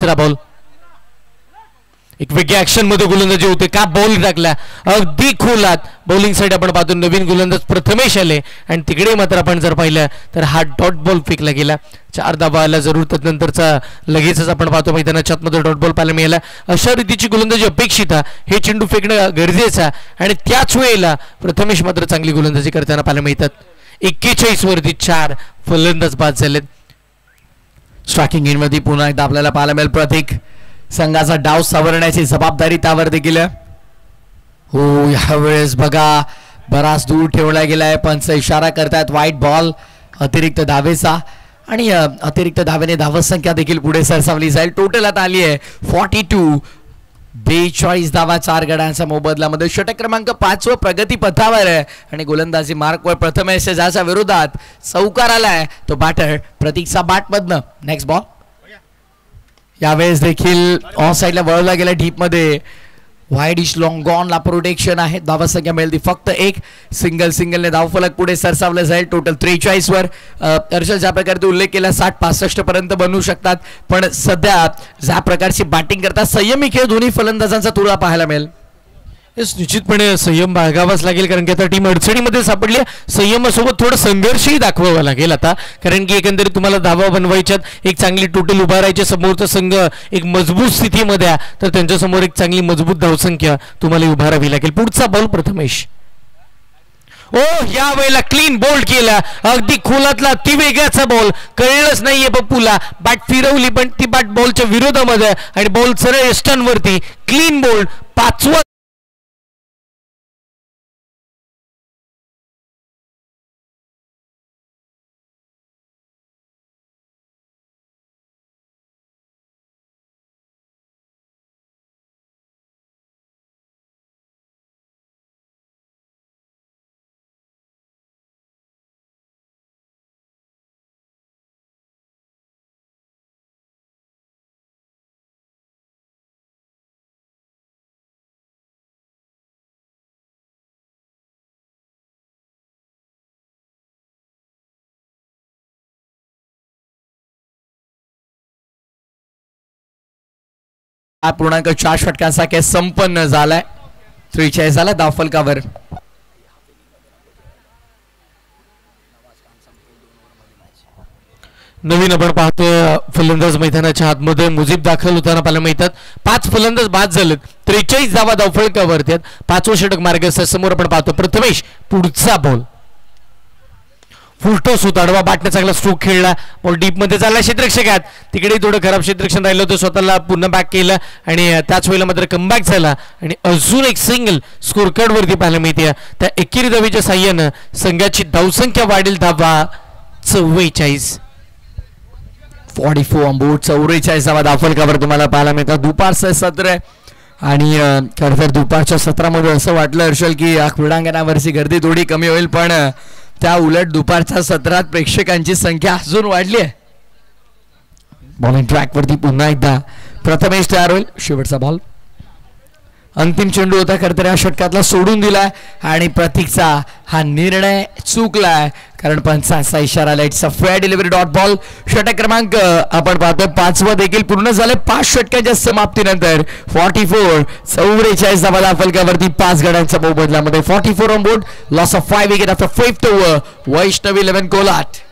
बॉल एक वेगळ्या ऍक्शन मध्ये गोलंदाजी होते. का बॉल टाकला अगदी खोलात. बॉलिंग साईड आपण पाहतो नवीन गोलंदाज प्रथमेश आले आणि तिकडे मात्र आपण जर पाहिलं तर हा डॉट बॉल फेकला गेला. 4 धावा आला जरूर. त्यानंतरचा लगेचच आपण पाहतो मैदानाच्या आतमध्ये डॉट बॉल पाहायला मिळाला. अशा रीतीची गोलंदाजी अपेक्षित आहे. हे चेंडू फेकणं गरजेचं आहे आणि त्याच वेळेला प्रथमेश मात्र चांगली गोलंदाजी करताना पाहायला मिळतात. 41 वरती 4 फलंदाज बाद झालेत. स्ट्रायकिंग एंडमध्ये पुन्हा एकदा आपल्याला पाहायला मिळेल प्रतीक. संघाचा डाव सावरण्याची जबाबदारी त्यावर देखील हो. यावेळेस बघा बराच दूर ठेवला गेलाय. पंच इशारा करतायत वाईट बॉल अतिरिक्त धावेचा आणि अतिरिक्त धावेने धावसंख्या देखील पुढे सरसावली जाईल. टोटल आता आली आहे 42. 42 धावा 4 गड्यांच्या मोबदल्यामध्ये. षटक क्रमांक 5 व प्रगती पथावर आहे आणि गोलंदाजी मार्कवर प्रथमेश ज्याच्या विरोधात चौकार आलाय तो बॅटर प्रतीकचा बॅटमधनं. Next ball. यावेळेस देखील ऑन साईडला वळवला गेला डीपमध्ये. वाईड इश लॉंग गॉनला प्रोटेक्शन आहे. धावसंख्या मिळेल ती फक्त 1. सिंगलने धावफलक पुढे सरसावलं जाईल. टोटल 43 वर. हर्षल ज्या प्रकारे उल्लेख केला 60-65 पर्यंत बनवू शकतात पण सध्या ज्या प्रकारची बॅटिंग करतात संयमी खेळ दोन्ही फलंदाजांचा तुळा पाहायला मिळेल. निश्चितपणे संयम बाळगावाच लागेल कारण की आता टीम अडचणीमध्ये सापडली. संयमासोबत थोडं संघर्षही दाखवावा लागेल आता कारण की एकंदरीत तुम्हाला धावा बनवायच्यात. एक चांगली टोटल उभा राहायच्या. समोरचा संघ एक मजबूत स्थितीमध्ये तर त्यांच्यासमोर एक चांगली मजबूत धावसंख्या तुम्हाला उभारावी लागेल. पुढचा बॉल प्रथमेश. ओ या वेळेला क्लीन बोल्ड केला. अगदी खोलातला ती वेगळ्याचा बॉल. कळलंच नाहीये पप्पूला. बॅट फिरवली पण ती बॅट बॉलच्या विरोधामध्ये आणि बॉल सरळ स्टन वरती. Clean bowled. 5वा 4.4 षटकांचा खेळ संपन्न झालाय. 43 झाला धावफलकावर. नवीन आपण पाहतोय फलंदाज मैदानाच्या आतमध्ये मुजीब दाखल होताना पाहायला मिळतात. 5 फलंदाज बाद झालेत. 43 धावा धावफलकावरती आहेत. 5वं षटक मार्गस्थ समोर आपण पाहतो. प्रथमेश पुढचा बॉल फुलटॉस होता. आडवा बाटने चांगला स्ट्रोक खेळला. बॉल डीप मध्ये चालला क्षेत्ररक्षकात. तिकडे थोडं खराब क्षेत्ररक्षण राहिलं होतं. स्वतःला पुन्हा बॅक केलं आणि त्याच वेळेला मात्र कमबॅक झाला आणि अजून एक सिंगल स्कोर कार्ड वरती पाहायला मिळते. त्या एकेरी धावेच्या साह्यानं संघाची धावसंख्या वाढेल. धावा 44. 44 ऑन बोर्ड. 44 धावा धावफलकावर तुम्हाला पाहायला मिळतात. दुपारचं सत्र आहे आणि खरं तर दुपारच्या सत्रामध्ये असं वाटलं हर्षल की या क्रीडांगणावरची गर्दी थोडी कमी होईल, पण त्या उलट दुपारच्या सत्रात प्रेक्षकांची संख्या अजून वाढली आहे. बॉलिंग ट्रॅक वरती पुन्हा एकदा प्रथमेश तयार होईल. शेवटचा बॉल. अंतिम चेंडू होता खरं तर या षटकातला सोडून दिलाय आणि प्रतीकचा हा निर्णय चुकलाय कारण पंचांचा इशारा आला. It's a fair delivery dot ball. षटक क्रमांक आपण पाहतोय 5वं देखील पूर्ण झाले. 5 षटकांच्या समाप्तीनंतर 44 धावा धावफलकावरती 5 गड्यांच्या मोबदल्यामध्ये. 44 on board. Loss of 5 wicket after 5th over. Vaishnav 11 Kolat.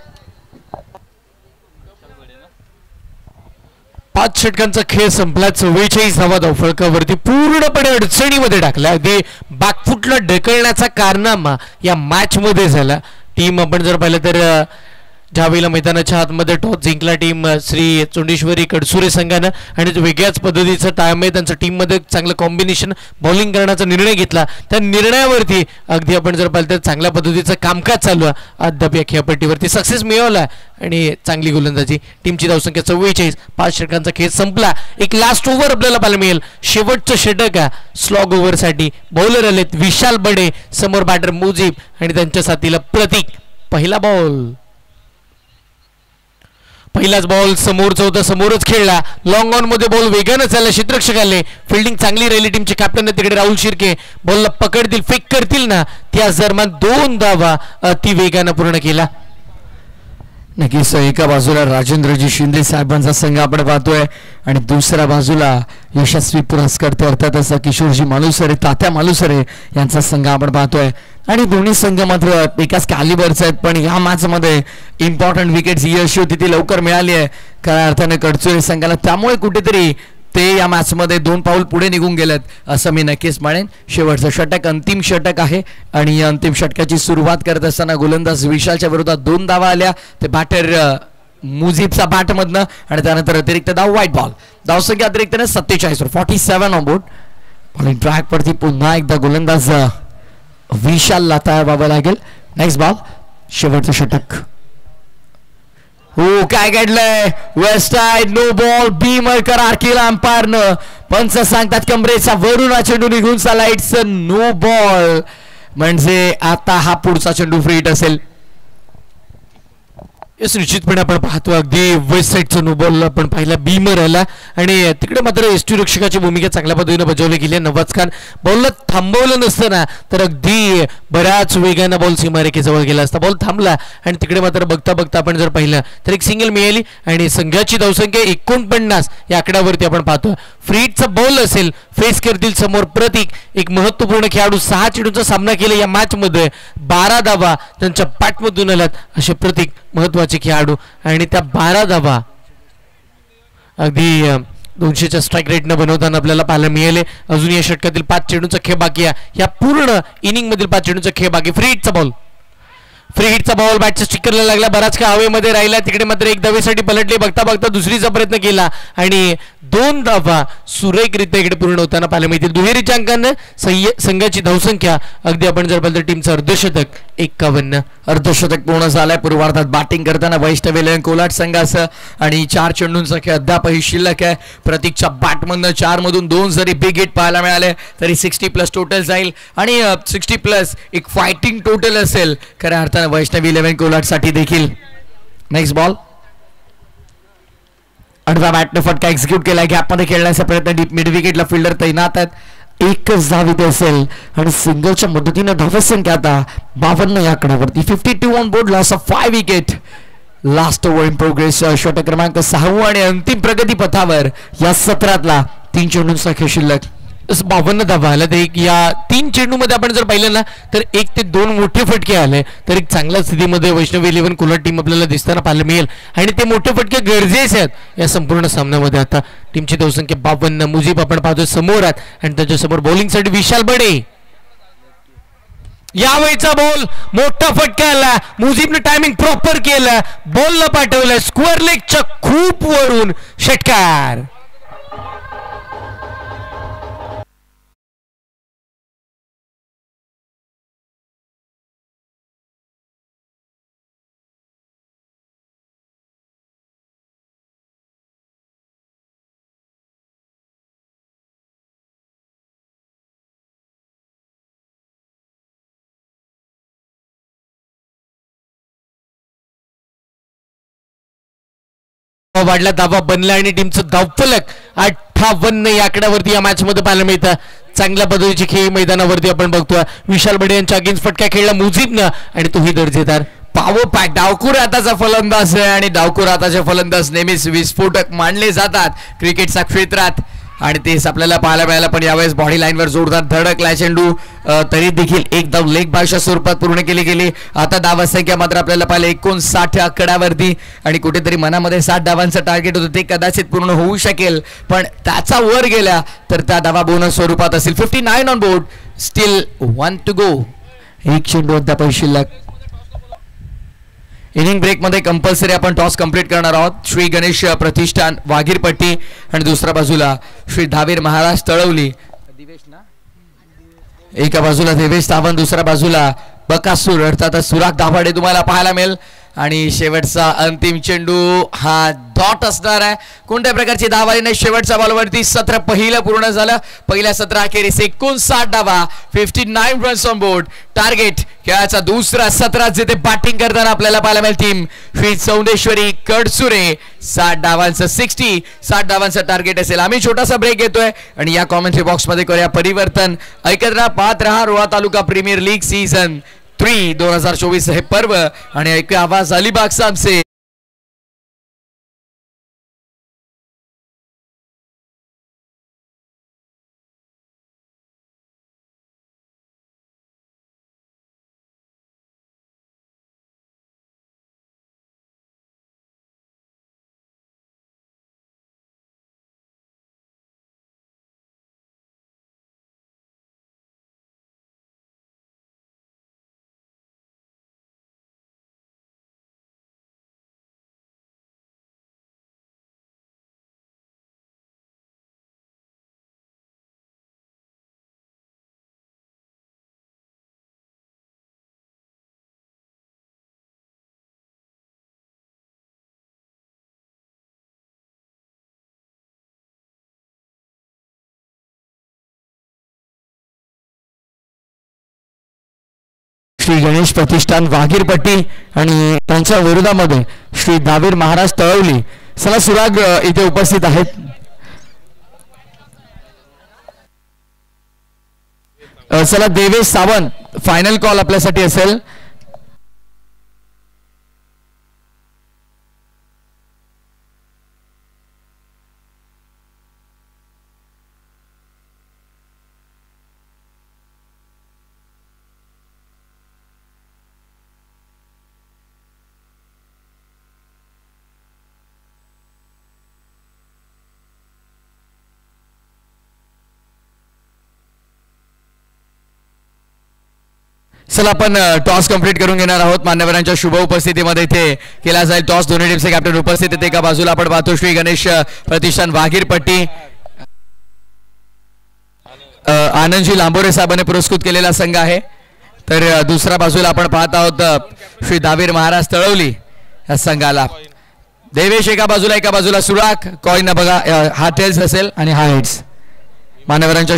5 षटकांचा खेळ संपला. 44 धावा धावफलकावरती पूर्णपणे अडचणीमध्ये टाकला. अगदी बॅकफुटला ढकलण्याचा कारनामा या मॅच मध्ये झाला. टीम आपण जर पाहिलं तर ज्यावेळेला मैदानाच्या आतमध्ये टॉस जिंकला टीम श्री चोंडेश्वरी कडसुरे संघानं आणि वेगळ्याच पद्धतीचं ताळमेळ त्यांचं टीममध्ये चांगलं कॉम्बिनेशन बॉलिंग करण्याचा निर्णय घेतला. त्या निर्णयावरती अगदी आपण जर पाहिलं तर चांगल्या पद्धतीचं कामकाज चालू आहे. अद्याप या खेळपट्टीवरती सक्सेस मिळवला आणि चांगली गोलंदाजी. टीमची धावसंख्या 44. 5 षटकांचा खेळ संपला. एक लास्ट ओव्हर आपल्याला पाहायला मिळेल. शेवटचं षटक स्लॉग ओव्हरसाठी बॉलर आलेत विशाल बडे, समोर बॅटर मुजीब आणि त्यांच्या साथीला प्रतीक. पहिला बॉल. पहिलाच बॉल समोरचा होता. समोरच खेळला. लॉंग ऑन मध्ये बॉल वेगानं चालला. क्षेत्ररक्षकाने फिल्डिंग चांगली राहिली टीमचे कॅप्टन तिकडे राहुल शिर्के. बॉलला पकडतील फेक करतील ना त्याच दरम्यान 2 धावा अति वेगानं पूर्ण केला. नक्कीच एका बाजूला राजेंद्रजी शिंदे साहेबांचा संघ आपण पाहतोय आणि दुसऱ्या बाजूला यशस्वी पुरस्कर्ते अर्थातच किशोरजी मालुसरे, तात्या मालुसरे यांचा संघ आपण पाहतोय आणि दोन्ही संघ मात्र एकाच कॅलिबरचे आहेत. पण या मॅच मध्ये इम्पॉर्टंट विकेट्स यश होती ती लवकर मिळाली आहे खऱ्या अर्थाने कडचोरी संघाला. त्यामुळे कुठेतरी ते या मॅच मध्ये 2 पाऊल पुढे निघून गेलेत असं मी नक्कीच म्हणेन. शेवटचं षटक अंतिम षटक आहे आणि या अंतिम षटकाची सुरुवात करत असताना गोलंदाज विशालच्या विरोधात 2 धावा आल्या. ते बॅटर मुजीबचा बॅटमधनं आणि त्यानंतर अतिरिक्त धाव व्हाईट बॉल. धावसंख्या अतिरिक्तने 47 वर 47 ऑन बोर्ड. बॉलिंग ट्रॅक वरती पुन्हा एकदा गोलंदाज विशालला तयार व्हावं लागेल. Next ball. शेवटचं षटक. हो काय घडलंय. Waist side no ball. Beamer करार केला अंपायरनं. पंच सांगतात कमरेचा वरून हा चेंडू निघून चालला. It's a no ball. म्हणजे आता हा पुढचा चेंडू फ्री हिट असेल. येस निश्चितपणे आपण पाहतो अगदी वेस्ट साईडचा नो बॉल आपण पाहिला. बीमर आला आणि तिकडे मात्र एसटी रक्षकाची भूमिका चांगल्या पद्धतीने बजावली गेली. नवाज खान बॉलला थांबवलं नसतं ना तर अगदी बऱ्याच वेगानं बॉल सीमारेखेजवळ गेला असता. बॉल थांबला आणि तिकडे मात्र बघता बघता आपण जर पाहिलं तर एक सिंगल मिळाली आणि संघाची धावसंख्या 49 या आकड्यावरती आपण पाहतो. फ्री हिटचा बॉल असेल. फेस करतील समोर प्रतीक. एक महत्वपूर्ण खेळाडू. 6 चेंडूंचा सामना केला या मॅच मध्ये. 12 धावा त्यांच्या बॅटमधून आल्यात असे प्रतीक महत्वाचे खेळाडू आणि त्या 12 धावा अगदी 200च्या स्ट्राईक रेटनं बनवताना आपल्याला पाहायला मिळाले. अजून या षटकातील 5 चेंडूंचा खेळ बाकी आहे. या पूर्ण इनिंग मधील 5 चेंडूंचा खेळ बाकी. फ्री हिटचा बॉल. फ्री हिटचा बॉल बॅटच्या स्टिकरला लागला. बराच काळ हवेमध्ये राहिला. तिकडे मात्र एक धावेसाठी पलटले. बघता बघता दुसरीचा प्रयत्न केला आणि 2 धावा सुरेखरित्या इकडे पूर्ण होताना पाहायला मिळतील. दुहेरीच्या अंकानं संघाची धावसंख्या अगदी आपण जर पाहिलं तर टीमचं अर्धशतक 51. अर्धशतक पूर्ण झालंय. पूर्वार्धात बॅटिंग करताना वैष्णव 11 कोलाट संघाचं आणि 4 चेंडूंचा खेळ अद्यापही शिल्लक आहे. प्रतीकच्या बॅटमधनं 4 मधून 2 जरी बिग हिट पाहायला मिळाले तरी 60+ टोटल जाईल आणि 60+ एक फायटिंग टोटल असेल खऱ्या अर्थाने वैष्णव 11 कोलाट साठी देखील. Next ball. आडव्या बॅटने फटका एक्झिक्यूट केला. गॅपमध्ये खेळण्याचा प्रयत्न. डीप मिड विकेटला फिल्डर तैनात आहेत. एकच धाव इथे असेल आणि सिंगलच्या मदतीने धावसंख्या आता 52 या आकड्यावरती. 52 on board. Loss of 5 wicket. Last over in progress. षटक क्रमांक 6 आणि अंतिम प्रगती पथावर या सत्रातला 3 चेंडूंचा खेळ शिल्लक. 52 धावा आल्या. एक या 3 चेंडूमध्ये आपण जर पाहिलं ना तर 1 ते 2 मोठे फटके आले, तर एक चांगल्या स्थितीमध्ये वैष्णवी 11 कोल्हाट टीम आपल्याला दिसताना पाहायला मिळेल आणि ते मोठे फटके गरजेचे आहेत या संपूर्ण सामन्यामध्ये. आता टीमची धावसंख्या 52. मुजीब आपण पाहतोय समोर आहेत आणि त्याच्यासमोर बॉलिंगसाठी विशाल बडे. यावेळीचा बॉल मोठा फटका आला. मुजीबने टायमिंग प्रॉपर केलं, बॉलला पाठवलं स्क्वेअर लेगच्या खूप वरून षटकार. वाढला, धावा बनला आणि टीमचं धावफलक 58 या आकड्यावरती या मॅच मध्ये पाहायला मिळतं. चांगल्या पद्धतीची खेळ मैदानावरती आपण बघतोय. विशाल बडे यांच्या अगेन्स्ट फटका खेळला मुजीबनं आणि तोही दर्जेदार. पॉवर पॅक डावखुर हाताचा फलंदाज आहे आणि डावखुर हाताचे फलंदाज नेहमीच विस्फोटक मानले जातात क्रिकेटच्या क्षेत्रात आणि तेच आपल्याला पाहायला मिळालं. पण यावेळेस बॉडी लाईनवर जोरदार धडकला चेंडू, तरी देखील एक धाव लेग बायच्या स्वरूपात पूर्ण केली गेली. आता धावसंख्या मात्र आपल्याला पाहिलं 59 आकड्यावरती आणि कुठेतरी मनामध्ये 60 धावांचं टार्गेट होतं, ते कदाचित पूर्ण होऊ शकेल, पण त्याचा वर गेला तर त्या धावा बोनस स्वरूपात असेल. 59 on board, still 1 to go. एक चेंडू अद्याप शिल्लक. इनिंग ब्रेक मध्ये कंपल्सरी आपण टॉस कंप्लीट करणार आहोत. श्री गणेश प्रतिष्ठान वाघीरपट्टी आणि दुसऱ्या बाजूला श्री धावीर महाराज तळवली. एका बाजूला देवेश सावंत, दुसऱ्या बाजूला बकासूर अर्थात सुराग दाभाडे तुम्हाला पाहायला मिळेल. आणि शेवटचा अंतिम चेंडू हा डॉट असणार आहे. कोणत्या प्रकारची धाव आली नाही शेवटच्या बॉलवरती. सत्र पहिलं पूर्ण झालं. पहिल्या सत्र अखेरीस 59 धावा, 59 रन्स ऑन बोर्ड. टार्गेट खेळाचा दुसरा सत्रात जिथे बॅटिंग करताना आपल्याला पाहायला मिळेल टीम श्री चौंडेश्वरी कडसुरे. 60 धावांचं 60 धावांचं टार्गेट असेल. आम्ही छोटासा ब्रेक घेतोय आणि या कॉमेंट्री बॉक्स मध्ये करूया परिवर्तन. ऐकत राहा, पाहत राहा रोहा तालुका प्रीमियर लीग सीझन 3 2024 हे पर्व आणि ऐकूया आवाज अलिबाग सामसे. श्री गणेश प्रतिष्ठान वाघीरपट्टी आणि त्यांच्या विरोधामध्ये श्री धावीर महाराज तळवली. चला सुराग इथे उपस्थित आहेत. चला देवेश सावंत फायनल कॉल आपल्यासाठी असेल. चला आपण टॉस कंप्लीट करून घेणार आहोत. मान्यवरांच्या शुभ उपस्थितीमध्ये इथे केला जाईल टॉस. दोन्ही टीमचे कॅप्टन उपस्थित आहेत. एका बाजूला आपण पाहतो श्री गणेश प्रतिष्ठान वाघीरपट्टी आनंदजी लांबोरे साहेबांनी पुरस्कृत केलेला संघ आहे. तर दुसऱ्या बाजूला आपण पाहत आहोत श्री धावीर महाराज तळवली या संघाला. देवेश एका बाजूला सुराग. कॉईन बघा, हा टेल्स असेल आणि हा हेड्स. मान्यवरांच्या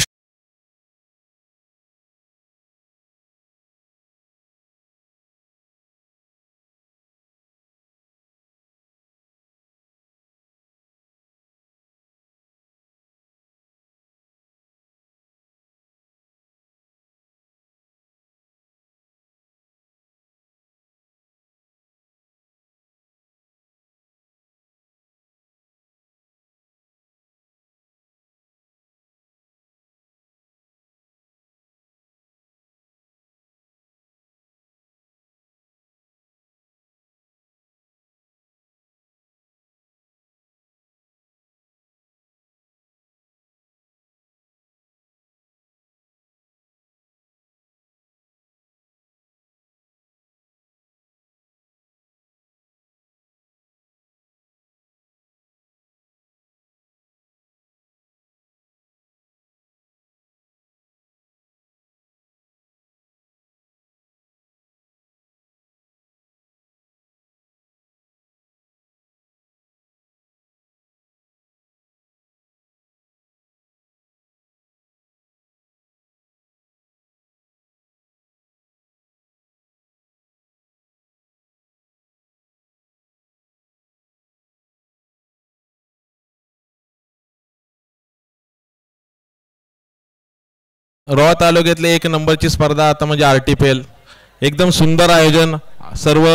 रोहा तालुक्यातले एक नंबरची स्पर्धा आता म्हणजे RTPL एकदम सुंदर आयोजन. सर्व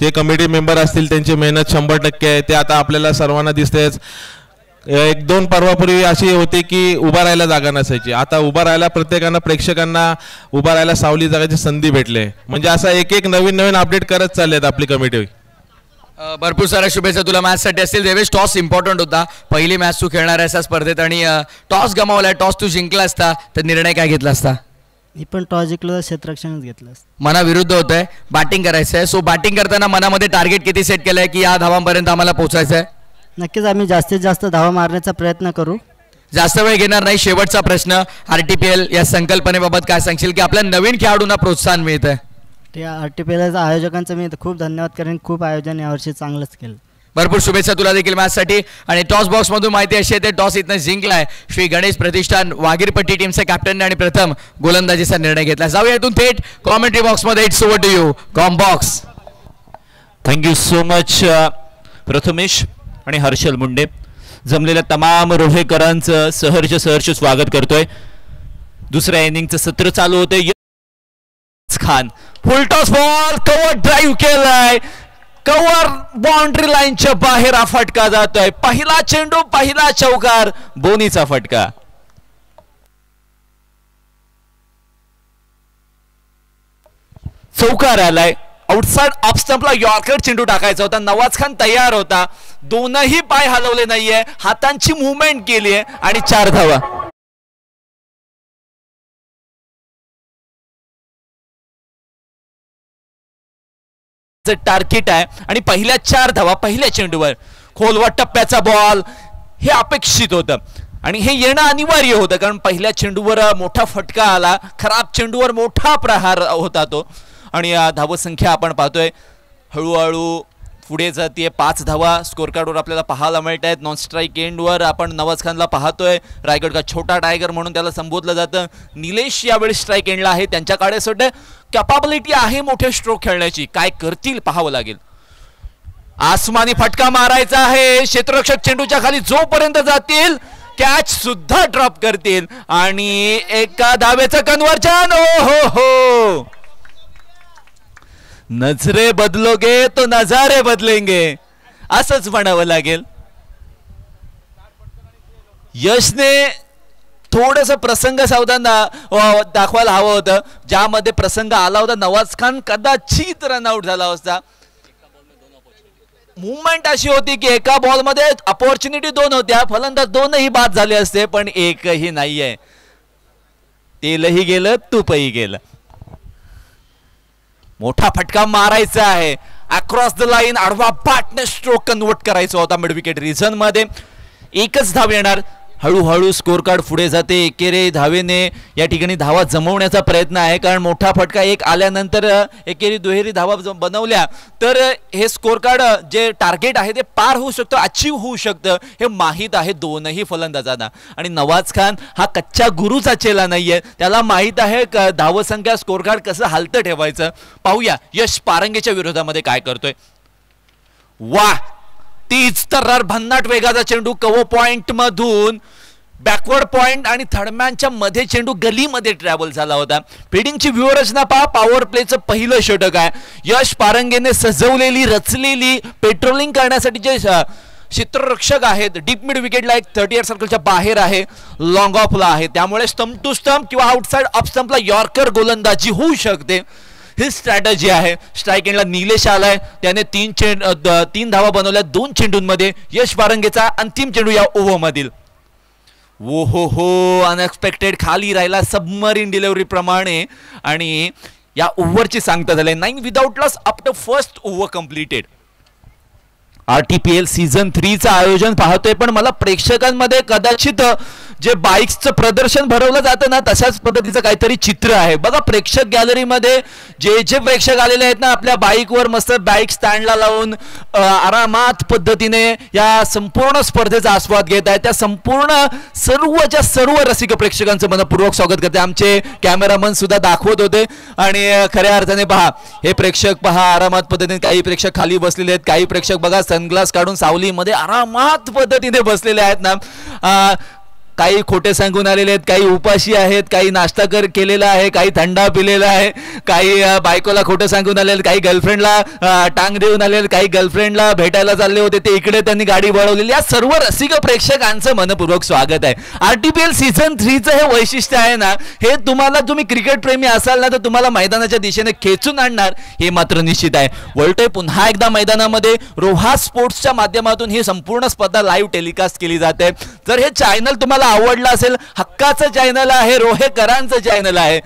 जे कमिटी मेंबर असतील त्यांची मेहनत 100% आहे. ते आता आपल्याला सर्वांना दिसतेच. 1-2 पर्वापूर्वी अशी होती की उभा राहायला जागा नसायची. आता उभा राहायला प्रत्येकानं प्रेक्षकांना उभा राहायला सावली जागाची संधी भेटली. म्हणजे असं एक नवीन अपडेट करत चाललेत आपली कमिटी. भरपूर साऱ्या शुभेच्छा तुला मॅचसाठी असतील. देवेश, टॉस इम्पॉर्टंट होता. पहिली मॅच तू खेळणार आहेस स्पर्धेत आणि टॉस गमावलाय. टॉस तू जिंकला असता तर निर्णय काय घेतला असता? मी पण टॉस जिंकलो तर क्षेत्ररक्षणच घेतलं असतं. मनाविरुद्ध होतंय, बॅटिंग करायचं आहे. सो बॅटिंग करताना मनामध्ये टार्गेट किती सेट केलंय की या धावांपर्यंत आम्हाला पोहोचायचं आहे? नक्कीच आम्ही जास्तीत जास्त धावा मारण्याचा प्रयत्न करू. जास्त वेळ घेणार नाही. शेवटचा प्रश्न, RTPL या संकल्पनेबाबत काय सांगशील की आपल्या नवीन खेळाडूंना प्रोत्साहन मिळतंय? त्या RTPL आयोजकांचं मी खूप धन्यवाद करेन. खूप आयोजन यावर्षी चांगलंच केलं. भरपूर शुभेच्छा तुला देखील मॅचसाठी. आणि टॉस बॉक्स मधून माहिती अशी आहे, टॉस इथनं जिंकलाय श्री गणेश प्रतिष्ठान वागीरपट्टी टीमचे कॅप्टनने आणि प्रथम गोलंदाजीचा निर्णय घेतला. जाऊया इथून थेट कॉमेंट्री बॉक्स मध्ये. It's over to you com box. Thank you so much Prathamesh आणि हर्षल मुंडे. जमलेल्या तमाम रोहेकरांचं सहर्ष स्वागत करतोय. दुसऱ्या इनिंगचं सत्र चालू होते. खान फुल टॉस बॉल, कव्हर ड्राईव्ह केलाय, कव्हर बाउंड्री लाईनच्या बाहेर हा फटका जातोय. पहिला चेंडू, पहिला चौकार, बोनीचा फटका. चौकार आलाय. आउटसाइड ऑफ स्टंपला यॉर्कर चेंडू टाकायचा होता. नवाज खान तयार होता. दोनही पाय हलवले नाहीये, हातांची मुवमेंट केली आहे आणि 4 धावा. टार्गेट आहे आणि पहिल्या 4 धावा पहिल्या चेंडूवर. खोलवा टप्प्याचा बॉल हे अपेक्षित होतं आणि हे येणं अनिवार्य होतं, कारण पहिल्या चेंडूवर मोठा फटका आला. खराब चेंडूवर मोठा प्रहार होता तो. आणि धावसंख्या आपण पाहतोय हळूहळू पुढे जाते. 5 धावा स्कोर कार्डवर आपल्याला पाहायला मिळत आहेत. नॉन स्ट्राईक एंडवर आपण नवाज खानला पाहतोय. रायगड का छोटा टायगर म्हणून त्याला संबोधलं जातं. निलेश यावेळी स्ट्राईक एंडला आहे. त्यांच्याकडे सध्या कॅपाबिलिटी आहे मोठे स्ट्रोक खेळण्याची. काय करतील पाहावं लागेल. आसमानी फटका मारायचा आहे. क्षेत्ररक्षक चेंडूच्या खाली जोपर्यंत जातील कॅच सुद्धा ड्रॉप करतील आणि एका धावेचं कन्व्हर्जन. ओ हो हो, नजरे बदलोगे तो नजारे बदलेंगे असंच म्हणावं लागेल. यशने थोडंसं प्रसंग सावधान दाखवायला हवं होतं, ज्यामध्ये प्रसंग आला होता. नवाज खान कदाचित रनआउट झाला असता. मुवमेंट अशी होती की एका बॉलमध्ये अपॉर्च्युनिटी 2 होत्या, फलंदाज 2ही बाद झाले असते, पण एकही नाहीये. तेलही गेलं, तूपही गेलं. मोठा फटका मारायचा आहे. अक्रॉस द लाईन आडवा पार्टनर स्ट्रोक कन्वर्ट करायचा होता मिड विकेट रिझन मध्ये. एकच धाव येणार. हळूहळू स्कोर कार्ड पुढे जाते. एकेरी धावेने या ठिकाणी धावा जमवण्याचा प्रयत्न आहे, कारण मोठा फटका एक आल्यानंतर एकेरी दुहेरी धावा बनवल्या तर हे स्कोर कार्ड जे टार्गेट आहे ते पार होऊ शकतं, अचीव होऊ शकतं, हे माहीत आहे दोनही फलंदाजांना. आणि नवाज खान हा कच्च्या गुरुचा चेला नाहीये, त्याला माहीत आहे धावसंख्या स्कोर कार्ड कसं हालतं ठेवायचं. पाहूया यश पारंगेच्या विरोधामध्ये काय करतोय. वाह, तीच तर्रार भन्नाट वेगाचा चेंडू कव्हर पॉइंट मधून बॅकवर्ड पॉइंट आणि थर्डमॅनच्या मध्ये चेंडू गलीमध्ये ट्रॅव्हल झाला होता. फिल्डिंगची व्यूहरचना पहा. पॉवर प्लेचं पहिलं षटक आहे. यश पारंगेने सजवलेली रचलेली पेट्रोलिंग करण्यासाठी जे क्षेत्ररक्षक आहेत डीप मिड विकेटला एक 38 सर्कलच्या बाहेर आहे, लॉंग ऑफला आहे, त्यामुळे स्टंप टू स्टंप किंवा आउटसाइड ऑफ स्टंपला यॉर्कर गोलंदाजी होऊ शकते. ही स्ट्रॅटेजी आहे. स्ट्राईक एंडला निलेश आलाय, त्याने 3 धावा बनवल्या 2 चेंडूंमध्ये. यश पारंगेचा अंतिम चेंडू या ओव्हरमधील. ओ हो हो, अनएक्सपेक्टेड खाली राहिला सबमरीन डिलिव्हरी प्रमाणे आणि या ओव्हरची सांगता झाली 9 without loss after first over completed. RTPL season 3चं आयोजन पाहतोय, पण मला प्रेक्षकांमध्ये कदाचित जे बाईक्सचं प्रदर्शन भरवलं जातं ना तशाच पद्धतीचं काहीतरी चित्र आहे. बघा प्रेक्षक गॅलरीमध्ये जे प्रेक्षक आलेले आहेत ना, आपल्या बाईकवर मस्त बाईक स्टँडला लावून आरामात पद्धतीने या संपूर्ण स्पर्धेचा आस्वाद घेत आहेत. त्या संपूर्ण सर्वच्या सर्व रसिक प्रेक्षकांचं मनपूर्वक स्वागत करते. आमचे कॅमेरामन सुद्धा दाखवत होते आणि खऱ्या अर्थाने पहा हे प्रेक्षक पहा आरामात पद्धतीने. काही प्रेक्षक खाली बसलेले आहेत, काही प्रेक्षक बघा सनग्लास काढून सावलीमध्ये आरामात पद्धतीने बसलेले आहेत ना. काही खोटे सांगून आलेले आहेत, काही उपाशी आहेत, काही नाश्ता केलेला आहे, काही थंडा पिलेला आहे, काही बायकोला खोटं सांगून आलेले, काही गर्लफ्रेंडला टांग देऊन आलेले, काही गर्लफ्रेंडला भेटायला चालले होते ते इकडे त्यांनी गाडी वळवलेली. या सर्व रसिक प्रेक्षकांचं मनपूर्वक स्वागत आहे. RTPL सीझन 3चं हे वैशिष्ट्य आहे ना, हे तुम्ही क्रिकेट प्रेमी असाल ना तर तुम्हाला मैदानाच्या दिशेने खेचून आणणार हे मात्र निश्चित आहे. वळतोय पुन्हा एकदा मैदानामध्ये. रोहा स्पोर्ट्सच्या माध्यमातून ही संपूर्ण स्पर्धा लाईव्ह टेलिकास्ट केली जाते. जर हे चॅनल तुम्हाला आवडलं असेल, हक्काचं चॅनल आहे, रोहेकरांचं चॅनल आहे,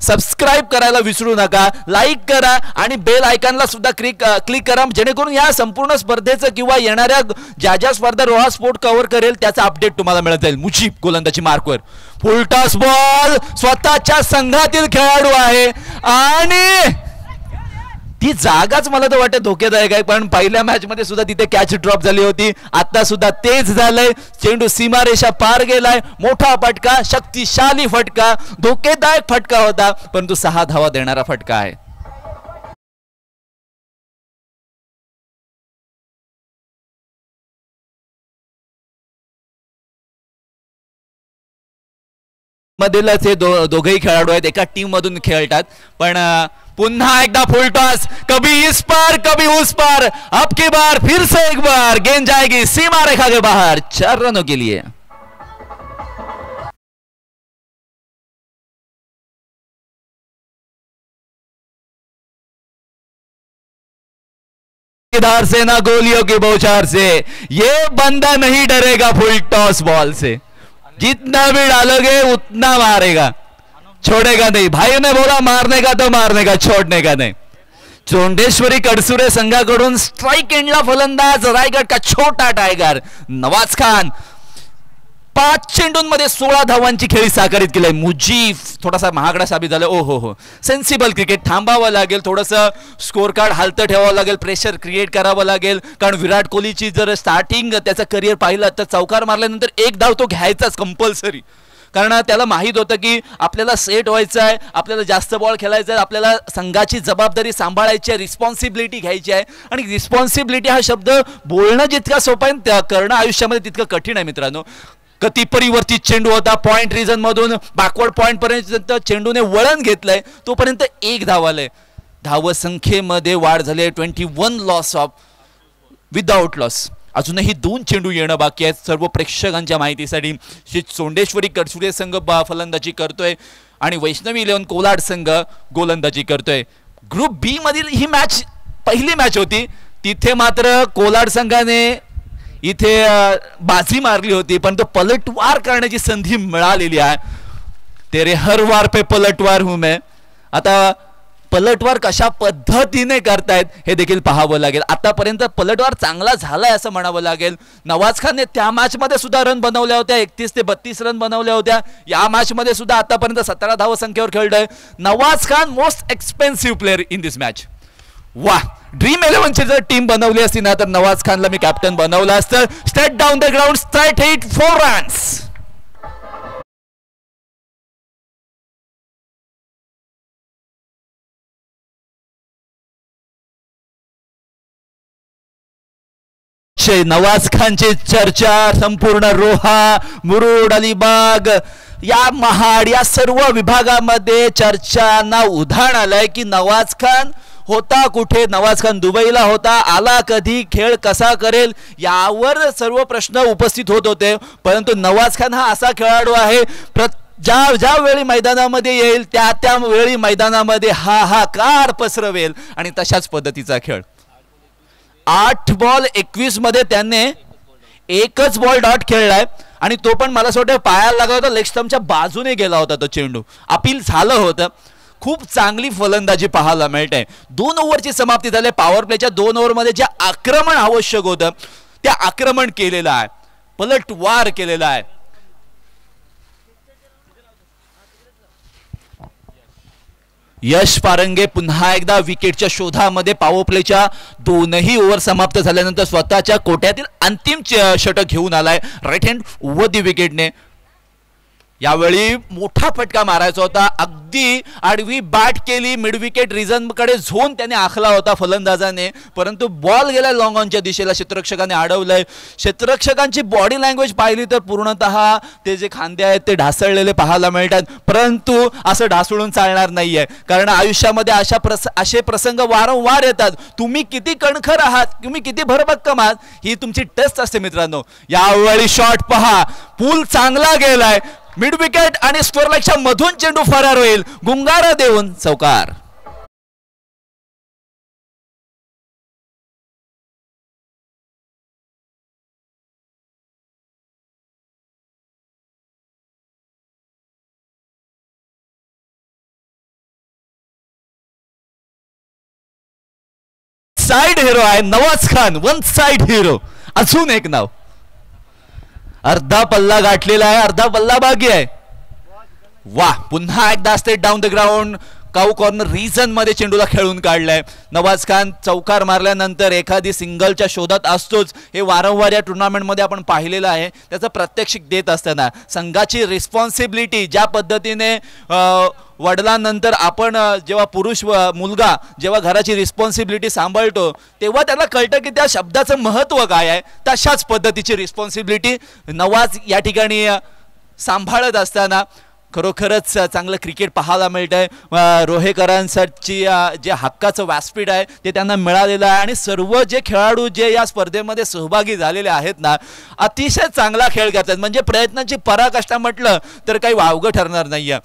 सबस्क्राईब करायला विसरू नका, लाईक करा आणि बेल आयकॉनला सुद्धा क्लिक करा, जेणेकरून या संपूर्ण स्पर्धेचं किंवा येणाऱ्या ज्या स्पर्धा रोहा स्पोर्ट कव्हर करेल त्याचा अपडेट तुम्हाला मिळत जाईल. मुजीब गोलंदाजी मार्कवर, फुलटॉस बॉल, स्वतःच्या संघातील खेळाडू आहे आणि ती जागाच मला तर वाटतं धोकेदायक आहे. पण पहिल्या मॅच मध्ये सुद्धा तिथे कॅच ड्रॉप झाली होती, आता सुद्धा तेच झालंय. चेंडू सीमारेषा पार गेलाय, मोठा फटका, शक्तिशाली फटका, धोकेदायक फटका होता, परंतु 6 धावा देणारा फटका आहे. मधीलच हे दोघेही खेळाडू आहेत, एका टीम मधून खेळतात. पण पुन्हा एकदा फुलटॉस, कभी इस पार कभी उस पार, अब की बार फिर से एक बार गेंद जाएगी सीमा रेखा के बाहर 4 रनों के लिए. धार से ना गोलियों की बौछार से, ये बंदा नहीं डरेगा फुलटॉस बॉल से, जितना भी डालोगे उतना मारेगा, छोड़ेगा नहीं. भाई ने बोला मारने का तो मारने का, छोड़ने का नहीं. चोंडेश्वरी कडसुरे संघाकडून स्ट्राइक एंडला फलंदाज रायगड का छोटा टायगर नवाज खान 5 चेंडूंमध्ये 16 धावांची खेळी साकारित केली. मुजीब थोडासा महागडा साबित झाला. ओ हो, सेन्सिबल क्रिकेट. थांबावं लागेल, थोडंसं स्कोर कार्ड हालतं ठेवावं लागेल, प्रेशर क्रिएट करावं लागेल. कारण विराट कोहलीची जर स्टार्टिंग त्याचं करिअर पाहिलं तर चौकार मारल्यानंतर 1 धाव तो घ्यायचाच कंपल्सरी. कारण त्याला माहीत होतं की आपल्याला सेट व्हायचं आहे, आपल्याला जास्त बॉल खेळायचा आहे, आपल्याला संघाची जबाबदारी सांभाळायची आहे, रिस्पॉन्सिबिलिटी घ्यायची आहे. आणि रिस्पॉन्सिबिलिटी हा शब्द बोलणं जितका सोपं आहे त्या करणं आयुष्यामध्ये तितकं कठीण आहे मित्रांनो. गती परिवर्तित चेंडू होता, पॉइंट रिजन मधून बॅकवर्ड पॉइंट पर्यंत चेंडूने वळण घेतलंय, तोपर्यंत 1 धाव आलंय. धावसंख्येमध्ये वाढ झाली, 21 लॉस ऑफ विदाउट लॉस. अजूनही 2 चेंडू येणं बाकी आहेत. सर्व प्रेक्षकांच्या माहितीसाठी श्री चोंडेश्वरी कडसुरे संघ फलंदाजी करतोय आणि वैष्णवी 11 कोलाड संघ गोलंदाजी करतोय. ग्रुप बी मधील ही मॅच पहिली मॅच होती, तिथे मात्र कोलाड संघाने इथे बाजी मारली होती, पण तो पलटवार करण्याची संधी मिळालेली आहे. तेरे हर वार पे पलटवार हूं मैं. आता पलटवार कशा पद्धतीने करतायत हे देखील पाहावं लागेल. आतापर्यंत पलटवार चांगला झालाय असं म्हणावं लागेल. नवाज खानने त्या मॅच मध्ये सुद्धा रन बनवल्या होत्या, 31 ते 32 रन बनवल्या होत्या. या मॅच मध्ये सुद्धा आतापर्यंत 17 धाव संख्येवर खेळतोय. Nawaz Khan most expensive player in this match. वाह, ड्रीम 11 ची जर टीम बनवली असती ना तर नवाज खानला मी कॅप्टन बनवलं असतं. Straight down the ground, straight hit 4 runs. Nawaz खानची चर्चा संपूर्ण रोहा, मुरुड, अलिबाग या महाड या सर्व विभागामध्ये चर्चांना उधाण आलंय की नवाज खान होता कुठे, नवाज खान दुबईला होता, आला कधी, खेळ कसा करेल यावर सर्व प्रश्न उपस्थित होत होते. परंतु नवाज खान हा असा खेळाडू आहे ज्या वेळी मैदानामध्ये येईल त्या वेळी मैदानामध्ये हाहाकार पसरवेल आणि तशाच पद्धतीचा खेळ. 8 बॉल 21 मध्ये त्याने 1च बॉल डॉट खेळलाय आणि तो पण मला असं वाटतं पायाला लागला होता, लेग स्टंपच्या बाजूने गेला होता तो चेंडू, अपील झालं होतं. खूप चांगली फलंदाजी पाहायला मिळते. 2 ओव्हरची समाप्ती झाली. पॉवर प्लेच्या 2 ओव्हरमध्ये जे आक्रमण आवश्यक होतं त्या आक्रमण केलेलं आहे, पलटवार केलेला आहे. यश पारंगे पुन्हा एकदा विकेटच्या शोधामध्ये. पॉवर प्लेच्या 2ही ओव्हर समाप्त झाल्यानंतर स्वतःच्या कोट्यातील अंतिम षटक घेऊन आलाय राईट हँड ओव्हर दी विकेटने. यावेळी मोठा फटका मारायचा होता, अगदी आडवी बॅट केली, मिड विकेट रिझन कडे झोन त्याने आखला होता फलंदाजाने, परंतु बॉल गेला लॉंग ऑनच्या दिशेला, क्षेत्ररक्षकाने अडवलंय. क्षेत्ररक्षकांची बॉडी लँग्वेज पाहिली तर पूर्णतः ते जे खांदे आहेत ते ढासळलेले पाहायला मिळतात, परंतु असं ढासळून चालणार नाहीये, कारण आयुष्यामध्ये असे प्रसंग वारंवार येतात. तुम्ही किती कणखर आहात, तुम्ही किती भरभक्कम आहात, ही तुमची टेस्ट असते मित्रांनो. यावेळी शॉट पहा, पूल चांगला गेलाय, मिड विकेट आणि स्कोर लाईनच्या मधून चेंडू फरार होईल, गुंगारा देऊन चौकार. साइड हिरो आहे Nawaz Khan, one side hero. अजून एक नाव, अर्धा पल्ला गाठलेला आहे, अर्धा पल्ला बाकी आहे. वाह, पुन्हा एकदा straight down the ground, cow corner region मध्ये चेंडूला खेळून काढलाय. नवाज खान चौकार मारल्यानंतर एखादी सिंगलच्या शोधात असतोच, हे वारंवार या टुर्नामेंट मध्ये आपण पाहिलेलं आहे. त्याचं प्रात्यक्षिक देत असताना संघाची रिस्पॉन्सिबिलिटी ज्या पद्धतीने वडिलांनंतर आपण जेव्हा पुरुष मुलगा जेव्हा घराची रिस्पॉन्सिबिलिटी सांभाळतो तेव्हा त्याला कळतं की त्या शब्दाचं महत्त्व काय आहे. तशाच पद्धतीची रिस्पॉन्सिबिलिटी नवाज या ठिकाणी सांभाळत असताना खरोखरच चांगलं क्रिकेट पाहायला मिळतंय. रोहेकरांसाठी जे हक्काचं व्यासपीठ आहे ते त्यांना मिळालेलं आहे आणि सर्व जे खेळाडू जे या स्पर्धेमध्ये सहभागी झालेले आहेत ना, अतिशय चांगला खेळ करतात. म्हणजे प्रयत्नांची पराकाष्ठा म्हटलं तर काही वावगं ठरणार नाही आहे.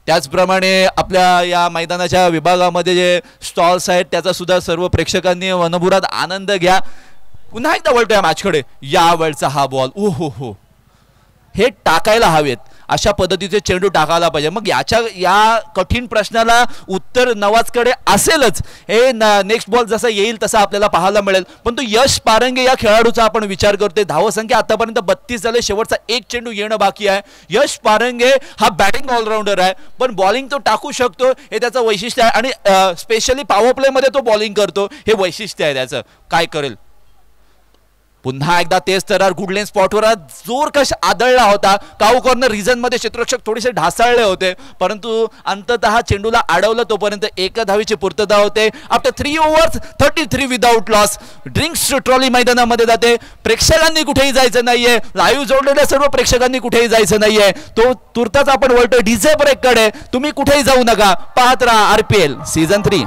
त्याचप्रमाणे आपल्या या मैदानाच्या विभागामध्ये जे स्टॉल्स आहेत त्याचा सुद्धा सर्व प्रेक्षकांनी मनमुराद आनंद घ्या. पुन्हा एकदा वळतोय मॅचकडे. यावेळचा हा बॉल, ओ हो हो, हे टाकायला हवेत, अशा पद्धतीचे चेंडू टाकायला पाहिजे. मग या कठीण प्रश्नाला उत्तर नवाजकडे असेलच. हे नेक्स्ट बॉल जसा येईल तसा आपल्याला पाहायला मिळेल. पण तो यश पारंगे या खेळाडूचा आपण विचार करतोय. धावसंख्या आतापर्यंत 32 झाले, शेवटचा एक चेंडू येणं बाकी आहे. यश पारंगे हा बॅटिंग ऑलराऊंडर आहे, पण बॉलिंग तो टाकू शकतो, हे त्याचं वैशिष्ट्य आहे. आणि स्पेशली पॉवर प्ले मध्ये तो बॉलिंग करतो, हे वैशिष्ट्य आहे त्याचं. काय करेल पुन्हा एकदा तेच तरार गुडलेन स्पॉटवर जोर कश आदळला होता. काऊ कॉर्नर रिजन मध्ये क्षेत्ररक्षक थोडेसे ढासळले होते, परंतु अंततः चेंडूला अडवलं. तोपर्यंत एका धावीची पूर्तता होते. After 3 overs 33 without loss. Drinks trolley मैदानामध्ये जाते. प्रेक्षकांनी कुठेही जायचं नाहीये, लाईव्ह जोडलेल्या सर्व प्रेक्षकांनी कुठेही जायचं नाहीये. तो तुर्ताच आपण वळतोय डीजे ब्रेक कडे. तुम्ही कुठेही जाऊ नका, पाहत राहा RPL सीझन 3.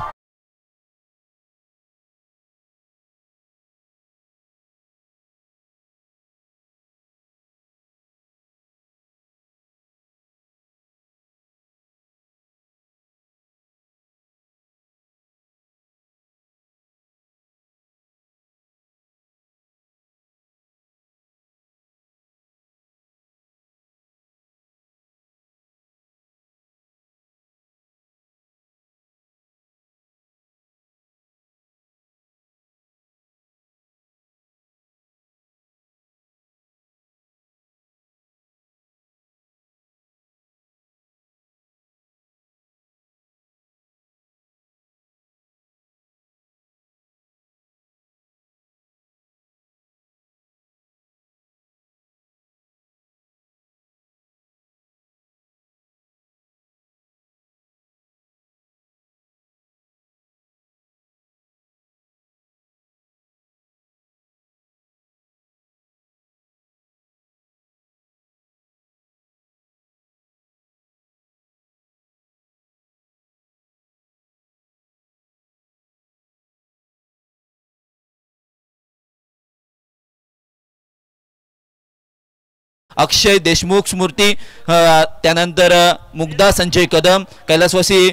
अक्षय देशमुख स्मृती, त्यानंतर मुग्धा संजय कदम, कैलासवासी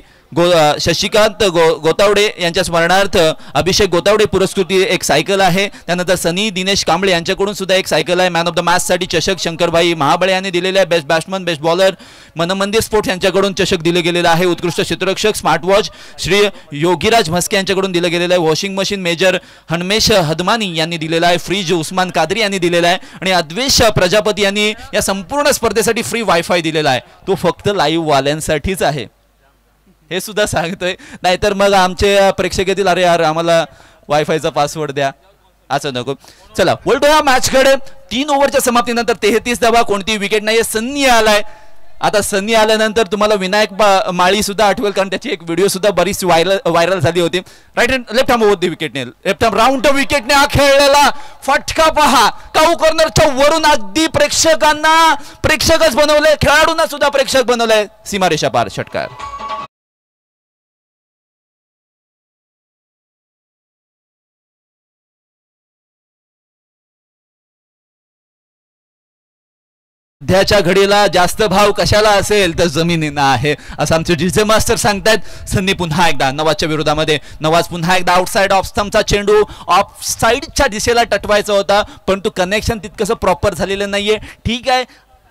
शशिकांत गोतावडे यांच्या स्मरणार्थ अभिषेक गोतावडे पुरस्कृती एक सायकल आहे. त्यानंतर सनी दिनेश कांबळे यांच्याकडून सुद्धा एक सायकल आहे. मॅन ऑफ द मॅच साठी चषक शंकरभाई महाबळे यांनी दिलेले आहे. Best batsman best bowler Manmandir sports यांच्याकडून चषक दिले गेलेला आहे. उत्कृष्ट क्षेत्ररक्षक स्मार्ट वॉच श्री योगीराज म्हस्के यांच्याकडून दिलं गेलेलं आहे. Washing machine major Hanmesh Hadmani यांनी दिलेला आहे. फ्रीज उस्मान कादरी यांनी दिलेला आहे. आणि अद्वेश प्रजापती यांनी या संपूर्ण स्पर्धेसाठी फ्री वायफाय दिलेला आहे. तो फक्त लाईव्ह वाल्यांसाठीच आहे, हे सुद्धा सांगतोय. नाहीतर मग आमचे प्रेक्षक येतील, अरे यार आम्हाला वायफायचा पासवर्ड द्या, असं नको. चला वळतो या मॅचकडे. 3 ओव्हरच्या समाप्तीनंतर 33 धावा, कोणती विकेट नाहीये. सन्नी आलाय. आता सन्नी आल्यानंतर तुम्हाला विनायक माळी सुद्धा आठवेल, कारण त्याची एक व्हिडिओ सुद्धा बरीच व्हायरल झाली होती. Right hand left hand over the विकेटने, लेफ्ट हँड राऊंड द विकेटने हा खेळलेला फटका पहा. काऊ कॉर्नरच्या वरून अगदी प्रेक्षकच बनवले, खेळाडूंना सुद्धा प्रेक्षक बनवलंय. सीमारेषा पार षटकार. सध्याच्या घडीला जास्त भाव कशाला असेल तर जमिनींना आहे, असं आमचे डीजे मास्टर सांगतायत. सन्नी पुन्हा एकदा नवाजच्या विरोधामध्ये. नवाज पुन्हा एकदा आउटसाइड ऑफ स्टंपचा चेंडू ऑफ साइडच्या दिशेला टटवायचा होता, परंतु कनेक्शन तितकंसं प्रॉपर झालेलं नाहीये. ठीक आहे,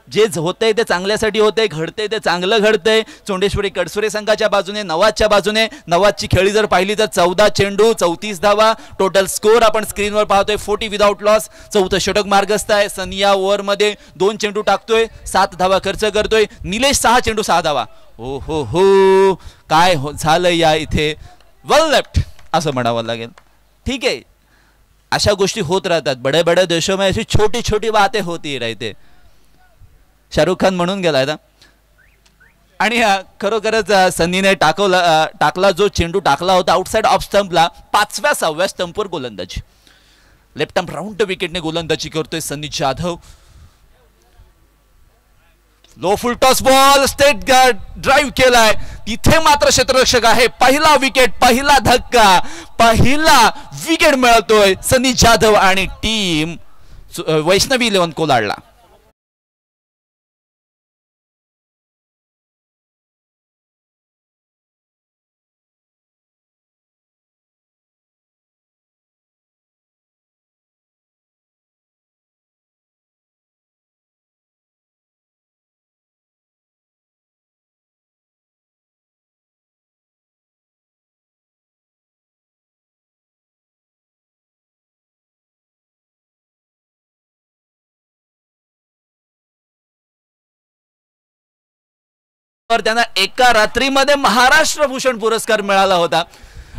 जे होतंय ते चांगल्यासाठी होतंय, घडतंय ते चांगलं घडतंय. चोंडेश्वरी कडसुरे संघाच्या बाजूने, नवाजच्या बाजूने. नवाजची खेळी जर पाहिली तर 14 चेंडू 34 धावा. टोटल स्कोर आपण स्क्रीनवर पाहतोय 40 विदाउट लॉस. चौथं षटक मार्गस्थ आहे. सनी या ओव्हरमध्ये 2 चेंडू टाकतोय, 7 धावा खर्च करतोय. निलेश 6 चेंडू 6 धावा. हो हो हो, काय झालं या इथे. वेल लेफ्ट असं म्हणावं लागेल. ठीक आहे, अशा गोष्टी होत राहतात. बड्या बड्या देशों में अशी छोटी छोटी बातें होती रहते. शाहरुख खान म्हणून गेलाय ना. आणि खरोखरच सन्नीने टाकला जो चेंडू टाकला होता आउटसाइड ऑफ स्टंपला, 5व्या 6व्या स्टंपवर गोलंदाजी. लेफ्ट आर्म राऊंड विकेटने गोलंदाजी करतोय सन्नी जाधव. लो फुल टॉस बॉल स्टेट ड्राईव्ह केलाय, तिथे मात्र क्षेत्ररक्षक आहे. पहिला विकेट, पहिला धक्का, पहिला विकेट मिळतोय सन्नी जाधव आणि टीम वैष्णवी 11 कोलाडला. त्यांना एका रात्रीमध्ये महाराष्ट्र भूषण पुरस्कार मिळाला होता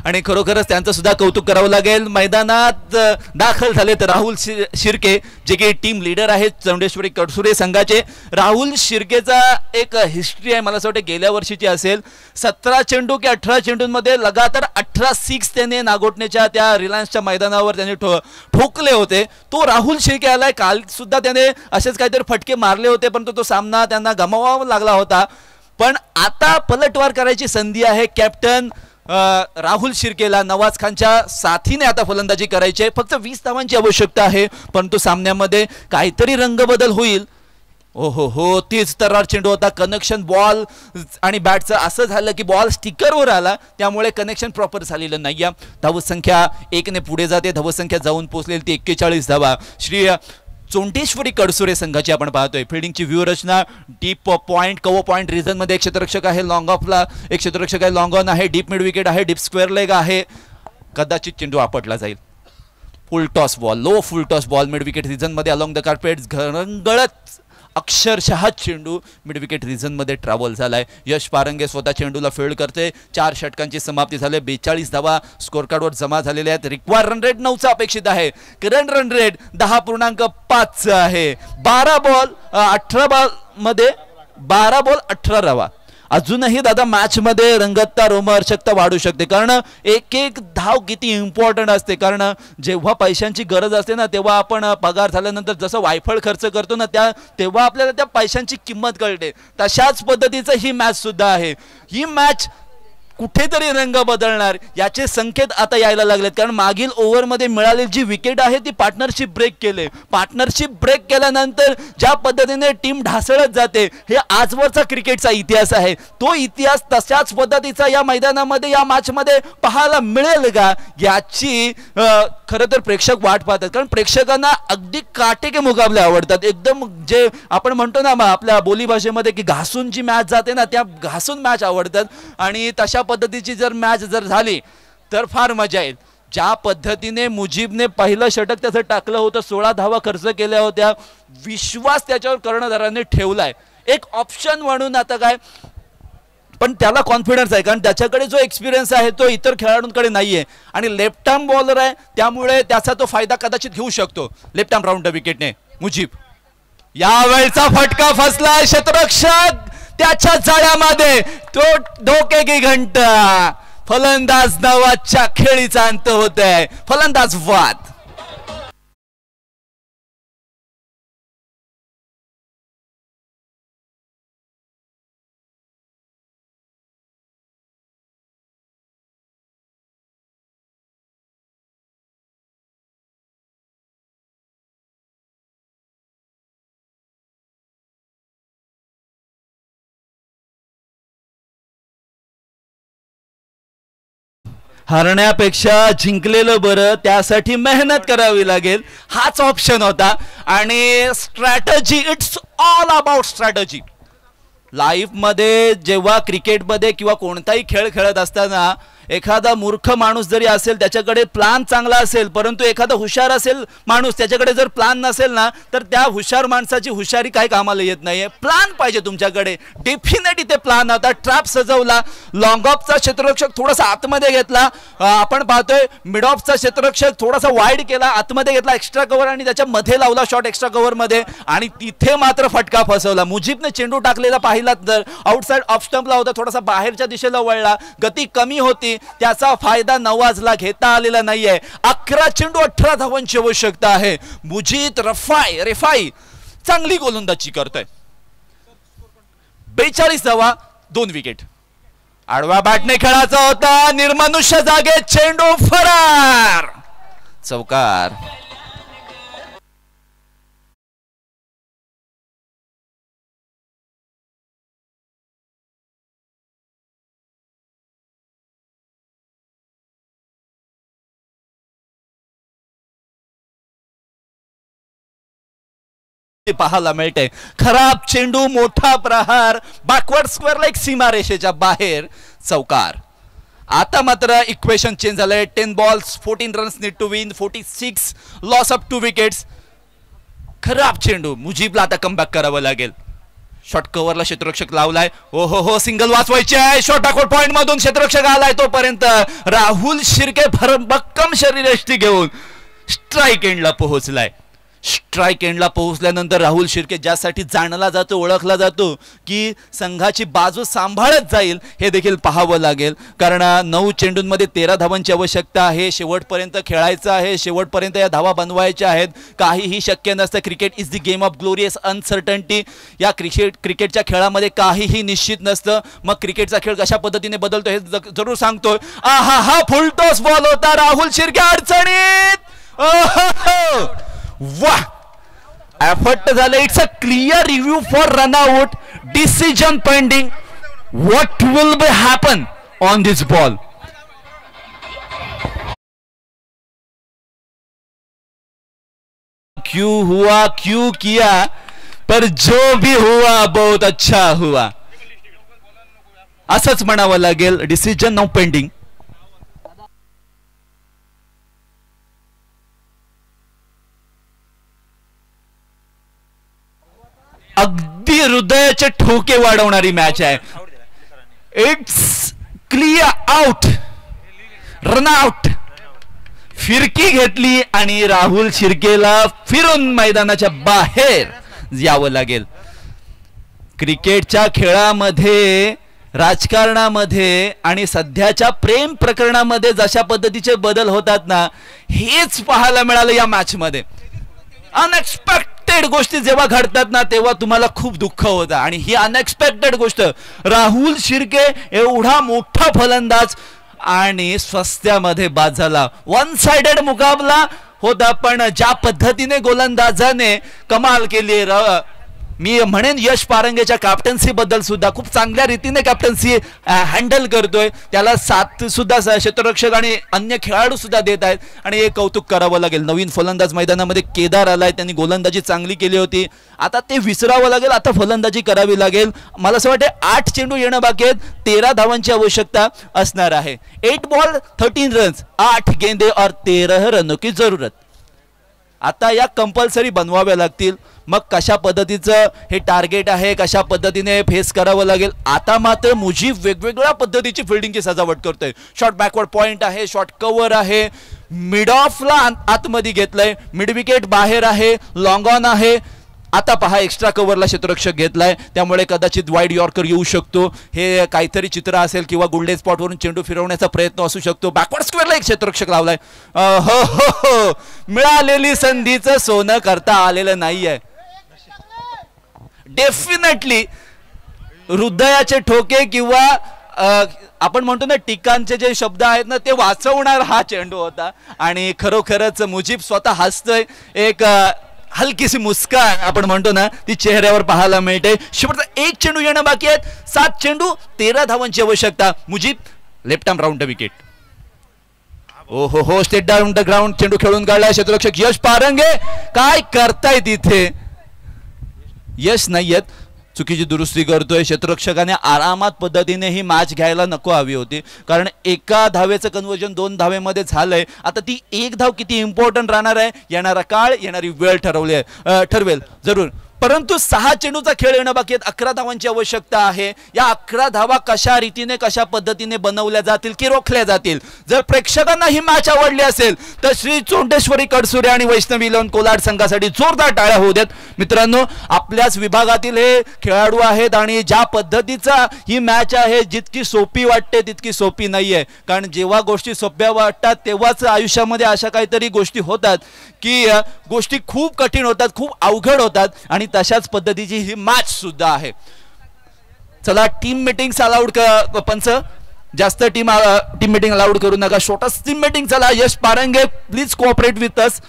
आणि खरोखरच त्यांचं सुद्धा कौतुक करावं लागेल. मैदानात दाखल झाले तर राहुल शिर्के, जे की टीम लीडर आहेत चौंडेश्वरी कडसुरे संघाचे. राहुल शिर्केचा एक हिस्ट्री आहे, मला असं वाटतं गेल्या वर्षीची असेल. 17 चेंडू की 18 चेंडूंमध्ये लगातार 18 6 त्याने नागोटण्याच्या त्या रिलायन्सच्या मैदानावर त्याने ठोकले होते. तो राहुल शिर्के आलाय. काल सुद्धा त्याने असेच काहीतरी फटके मारले होते, परंतु तो सामना त्यांना गमवावा लागला होता. पण आता पलटवार करायची संधी आहे कॅप्टन राहुल शिर्केला. नवाज खानच्या साथीने आता फलंदाजी करायची आहे. फक्त 20 धावांची आवश्यकता आहे, परंतु सामन्यामध्ये काहीतरी रंगबदल होईल. ओ हो हो, तीच तर्रार चेंडू होता. कनेक्शन बॉल आणि बॅटचं असं झालं की बॉल स्टिकरवर आला, त्यामुळे कनेक्शन प्रॉपर झालेलं नाही. धावसंख्या 1ने पुढे जाते. धावसंख्या जाऊन पोहोचलेली ती 41 धावा. श्री चोंडेश्वरी कडसुरे संघाची आपण पाहतोय. फिल्डिंगची व्यूहरचना deep point, cover point reason मध्ये एक क्षेत्ररक्षक आहे, लॉंग ऑफला एक क्षेत्ररक्षक आहे, लॉंग ऑन आहे, डीप मिड विकेट आहे, डीप स्क्वेअर लेग आहे. कदाचित चेंडू आपटला जाईल. फुल टॉस बॉल, लो फुल toss ball mid wicket reason मध्ये अलॉंग द कार्पेट घरंगळत अक्षरशः चेंडू मिड विकेट रिझन मध्ये ट्रॅव्हल झालाय. यश पारंगे स्वतः चेंडूला फील्ड करते. 4 षटकांची समाप्ती झाली. 42 धावा स्कोर कार्डवर जमा झालेल्या आहेत. रिक्वायर रन रेट 9चा अपेक्षित आहे. करंट रन रेट 10.5 आहे. 12 बॉल 18 धावा. अजूनही दादा मॅच मध्ये रंगतता रोमहर्षकता वाढू शकते, कारण एक एक धाव किती इम्पॉर्टंट असते. कारण जेव्हा पैशांची गरज असते ना, तेव्हा आपण पगार झाल्यानंतर जसं वायफळ खर्च करतो ना, तेव्हा आपल्याला त्या पैशांची किंमत कळते. तशाच पद्धतीचं ही मॅच सुद्धा आहे. ही मॅच कुठेतरी रंग बदलणार याचे संकेत आता यायला लागलेत, कारण मागील ओव्हरमध्ये मिळालेली जी विकेट आहे ती पार्टनरशिप ब्रेक केले. पार्टनरशिप ब्रेक केल्यानंतर ज्या पद्धतीने टीम ढासळत जाते, हे आजवरचा क्रिकेटचा इतिहास आहे. तो इतिहास तशाच पद्धतीचा या मैदानामध्ये, या मॅचमध्ये पाहायला मिळेल का, याची खरं तर प्रेक्षक वाट पाहतात. कारण प्रेक्षकांना अगदी काटेके मुकाबले आवडतात. एकदम जे आपण म्हणतो ना आपल्या बोलीभाषेमध्ये की घासून जी मॅच जाते ना, त्या घासून मॅच आवडतात. आणि तशा पद्धतीची जर मॅच जर झाली तर फार मजा येईल. ज्या पद्धतीने मुजीबने पहिलं षटक त्याचं टाकलं होतं, 16 धावा खर्च केल्या होत्या, विश्वास त्याच्यावर कर्णधाराने ठेवलाय एक ऑप्शन म्हणून. आता काय, पण त्याला कॉन्फिडन्स आहे, कारण त्याच्याकडे जो एक्सपिरियन्स आहे तो इतर खेळाडूंकडे नाहीये. आणि लेफ्ट आर्म बॉलर आहे, त्यामुळे त्याचा तो फायदा कदाचित घेऊ शकतो. लेफ्ट आर्म राऊंड विकेटने मुजीब. यावेळचा फटका फसला. क्षेत्ररक्षक त्याच्या जाळ्यामध्ये तो धोके की घंटा. फलंदाज नावाच्या खेळीचा अंत होत आहे. फलंदाज वाद. हरण्यापेक्षा जिंकलेलं बरं, त्यासाठी मेहनत करावी लागेल, हाच ऑप्शन होता. आणि strategy, it's all about strategy. लाईफमध्ये जेव्हा क्रिकेटमध्ये किंवा कोणताही खेळ खेळत असताना एखादा मूर्ख माणूस जरी असेल त्याच्याकडे प्लान चांगला असेल, परंतु एखादा हुशार असेल माणूस त्याच्याकडे जर प्लान नसेल ना तर त्या हुशार माणसाची हुशारी काही कामाला येत नाहीये. प्लान पाहिजे तुमच्याकडे. डेफिनेटली ते प्लान होता. ट्रॅप सजवला, लॉंग ऑफचा क्षेत्ररक्षक थोडासा आतमध्ये घेतला, आपण पाहतोय मिड ऑफचा क्षेत्ररक्षक थोडासा वाईड केला, आतमध्ये घेतला एक्स्ट्रा कव्हर आणि त्याच्या मध्ये लावला शॉट एक्स्ट्रा कव्हर मध्ये, आणि तिथे मात्र फटका फसवला. मुजीबने चेंडू टाकलेला पाहिला तर आउटसाइड ऑफ स्टंपला होता, थोडासा बाहेरच्या दिशेला वळला, गती कमी होती, त्याचा फायदा नवाजला घेता आलेला नाहीये. 11 चेंडू 18 धावांची आवश्यकता आहे. मुजीद रेफाई चांगली गोलंदाजी करतोय. 42 धावा, 2 विकेट. आडवा बॅटने खेळाचा होता, निर्मनुष्य जागेत चेंडू फरार. चौकार. पाहायला मिळते. खराब चेंडू, मोठा प्रहार, बॅकवर्ड स्क्वेअरला एक सीमारेषेच्या बाहेर. चौकार. आता मात्र इक्वेशन चेंज झालंय. 10 balls 14 runs need to win, 46 loss of 2 wickets. खराब चेंडू, मुजीबला आता कमबॅक करावं लागेल. शॉर्ट कव्हरला क्षेत्ररक्षक लावलाय. हो सिंगल वाचवायची आहे. शॉर्ट बॅकवर्ड पॉइंट मधून क्षेत्ररक्षक आलाय, तोपर्यंत राहुल शिर्के भक्कम शरीरयष्टी घेऊन स्ट्राईक एंडला पोहोचलाय. स्ट्राईक एंडला पोहोचल्यानंतर राहुल शिर्के ज्यासाठी जाणला जातो, ओळखला जातो की संघाची बाजू सांभाळत जाईल, हे देखील पाहावं लागेल. कारण 9 चेंडूंमध्ये 13 धावांची आवश्यकता आहे. शेवटपर्यंत खेळायचं आहे, शेवटपर्यंत या धावा बनवायच्या आहेत. काहीही शक्य नसतं. Cricket is the game of glorious uncertainty. या क्रिकेटच्या खेळामध्ये काहीही निश्चित नसतं. मग क्रिकेटचा खेळ कशा पद्धतीने बदलतो हे जरूर सांगतोय. हा फुल टॉस बॉल होता. राहुल शिर्के अडचणीत. वाह, एफर्ट झाले. It's a clear review for run out, decision pending. What will be happen on this ball? क्यों किया, पर जो भी हुआ बहुत अच्छा हुआ, असंच म्हणावं लागेल. Decision now pending. अगदी हृदयाचे ठोके वाढवणारी मॅच आहे. It's clear out, run out. फिरकी घेतली आणि राहुल शिर्केला फिरून मैदानाच्या बाहेर यावं लागेल. क्रिकेटच्या खेळामध्ये, राजकारणामध्ये आणि सध्याच्या प्रेम प्रकरणामध्ये जशा पद्धतीचे बदल होतात ना, हेच पाहायला मिळालं या मॅच मध्ये. अनएक्सपेक्टेड गोष्टी जेव्हा घडतात ना तेव्हा तुम्हाला खूप दुःख होतं, आणि ही अनएक्सपेक्टेड गोष्ट. राहुल शिर्के एवढा मोठा फलंदाज आणि स्वस्त्यामध्ये बाद झाला. 1 साइडेड मुकाबला होता, पण ज्या पद्धतीने गोलंदाजाने कमाल केली. मी म्हणेन यश पारंगेच्या कॅप्टन्सी बद्दल सुद्धा खूप चांगल्या रीतीने कॅप्टन्सी हँडल करतोय. त्याला साथ सुद्धा क्षेत्ररक्षक आणि अन्य खेळाडू सुद्धा देत आहेत, आणि हे कौतुक करावं लागेल. नवीन फलंदाज मैदानामध्ये केदार आलाय, त्यांनी गोलंदाजी चांगली केली होती. आता ते विसरावं लागेल, आता फलंदाजी करावी लागेल. मला असं वाटतं 8 चेंडू येणं बाकी आहेत. 13 धावांची आवश्यकता असणार आहे. 8 बॉल 13 रन्स, 8 गेंदे और 13 रनों की जरूरत. आता या कंपल्सरी बनवाव्या लागतील. मग कशा पद्धतीचं हे टार्गेट आहे, कशा पद्धतीने फेस करावं लागेल. आता मात्र मुजीब वेगवेगळ्या पद्धतीची फिल्डिंगची सजावट करतोय. शॉर्ट बॅकवर्ड पॉइंट आहे, शॉर्ट कव्हर आहे, मिड ऑफला आतमध्ये घेतलंय, मिड विकेट बाहेर आहे, लॉंग ऑन आहे. आता पहा एक्स्ट्रा कव्हरला क्षेत्ररक्षक घेतलाय, त्यामुळे कदाचित वाईड यॉर्कर येऊ शकतो. हे काहीतरी चित्र असेल किंवा गोल्डन स्पॉटवरून चेंडू फिरवण्याचा प्रयत्न असू शकतो. बॅकवर्ड स्क्वेअरला एक क्षेत्ररक्षक लावलाय. हो हो हो, मिळालेली संधीचं सोनं करता आलेलं नाहीये. डेफिनेटली हृदयाचे ठोके किंवा आपण म्हणतो ना टिकांचे जे शब्द आहेत ना ते वाचवणार हा चेंडू होता. आणि खरोखरच मुजीब स्वतः हसतोय. एक हलकीशी मुस्कान आपण म्हणतो ना ती चेहऱ्यावर पाहायला मिळते. शेवटचा एक चेंडू येणं बाकी आहेत. 7 चेंडू 13 धावांची आवश्यकता. Mujeeb left arm round the wicket. ओ हो हो, स्टेट डाऊन द ग्राउंड चेंडू खेळून काढलाय क्षेत्ररक्षक यश पारंगे. काय करताय तिथे? यश नाहीयेत, चुकीची दुरुस्ती करतोय. क्षेत्ररक्षकाने आरामात पद्धतीने ही मॅच घ्यायला नको हवी होती, कारण एका धावेचं कन्वर्जन 2 धावेमध्ये झालंय. आता ती एक धाव किती इम्पॉर्टंट राहणार आहे येणारा काळ, येणारी वेळ ठरवेल जरूर. परंतु 6 चेंडूचा खेळ येणं बाकी आहेत. 11 धावांची आवश्यकता आहे. या 11 धावा कशा रीतीने कशा पद्धतीने बनवल्या जातील की रोखल्या जातील. जर प्रेक्षकांना ही मॅच आवडली असेल तर श्री चोंडेश्वरी कडसुरे आणि वैष्णवी इलेव्हन कोलाड संघासाठी जोरदार टाळ्या होऊ देत. मित्रांनो, आपल्याच विभागातील हे खेळाडू आहेत आणि ज्या पद्धतीचा ही मॅच आहे जितकी सोपी वाटते तितकी सोपी नाहीये. कारण जेव्हा गोष्टी सोप्या वाटतात तेव्हाच आयुष्यामध्ये अशा काहीतरी गोष्टी होतात की गोष्टी खूप कठीण होतात, खूप अवघड होतात. आणि तशाच पद्धतीची ही मॅच सुद्धा आहे. चला, टीम मीटिंग्स अलाउड पंच, जास्त टीम मीटिंग अलाउड करू नका. शॉर्टस्ट टीम मीटिंग. चला, यश Parange please cooperate with us.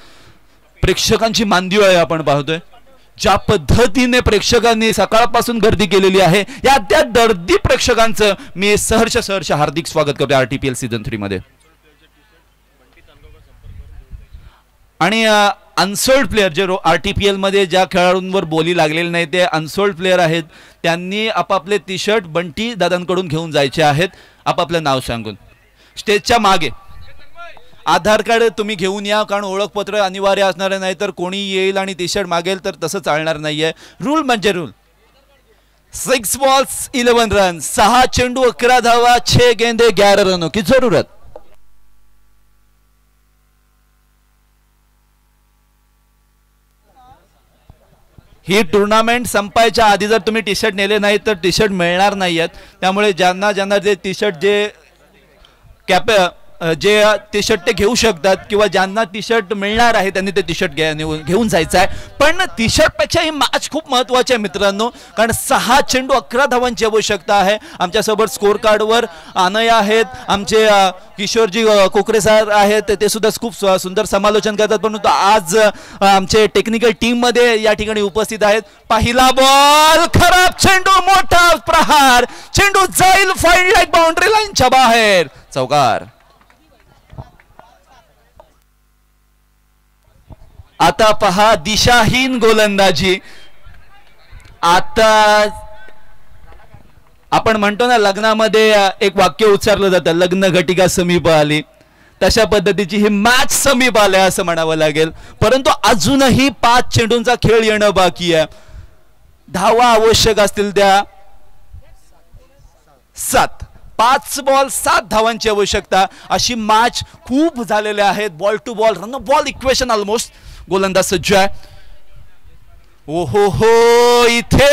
प्रेक्षकांची मांदी आहे आपण पाहतोय. ज्या पद्धतीने प्रेक्षकांनी सकाळपासून गर्दी केलेली आहे, या त्या दर्दी प्रेक्षकांचं मी सहर्ष हार्दिक स्वागत करतो RTPL सीझन 3 मध्ये. आणि अनसोल्ड प्लेयर जे RTPL मध्ये ज्या खेळाडूंवर बोली लागलेली नाही ते अनसोल्ड प्लेयर आहेत, त्यांनी आपापले टी शर्ट बंटी दादांकडून घेऊन जायचे आहेत आपापलं नाव सांगून. स्टेजच्या मागे आधार कार्ड तुम्ही घेऊन या, कारण ओळखपत्र अनिवार्य असणार नाही तर कोणी येईल आणि टी शर्ट मागेल तर तसं चालणार नाहीये. रूल म्हणजे रूल. 6 बॉल्स 11 रन, 6 चेंडू 11 धावा, 6 गेंदे 11 रनों की जरूरत. ही टुर्नामेंट संपायच्या आधी जर तुम्ही टी शर्ट नेले नाही तर टी शर्ट मिळणार नाहीयेत. त्यामुळे ज्यांना जे टी शर्ट जे टी शर्ट ते घेऊ शकतात किंवा ज्यांना टी शर्ट मिळणार आहे त्यांनी ते टी शर्ट घेऊन जायचं आहे. पण टी शर्टपेक्षा ही मॅच खूप महत्त्वाची आहे मित्रांनो, कारण 6 चेंडू 11 धावांची आवश्यकता आहे. आमच्यासोबत स्कोर कार्डवर अनय आहेत, आमचे किशोरजी कोकरे सर आहेत, ते सुद्धा खूप सुंदर समालोचन करतात. परंतु आज आमचे टेक्निकल टीम मध्ये या ठिकाणी उपस्थित आहेत. पहिला बॉल खराब चेंडू, मोठा प्रहार, चेंडू जाईल फाईन लाईक बाउंड्री लाईनच्या बाहेर, चौकार. आता पहा दिशाहीन गोलंदाजी. आता आपण म्हणतो ना लग्नामध्ये एक वाक्य उच्चारलं जातं, लग्न घटिका समीप आली, तशा पद्धतीची ही मॅच समीप आली असं म्हणावं लागेल. परंतु अजूनही 5 चेंडूंचा खेळ येणं बाकी आहे. धावा आवश्यक असतील त्या 7. 5 बॉल 7 धावांची आवश्यकता. अशी मॅच खूप झालेल्या आहेत. Ball to ball, run ball equation almost. गोलंदाज सज्ज आहे. ओहो हो, इथे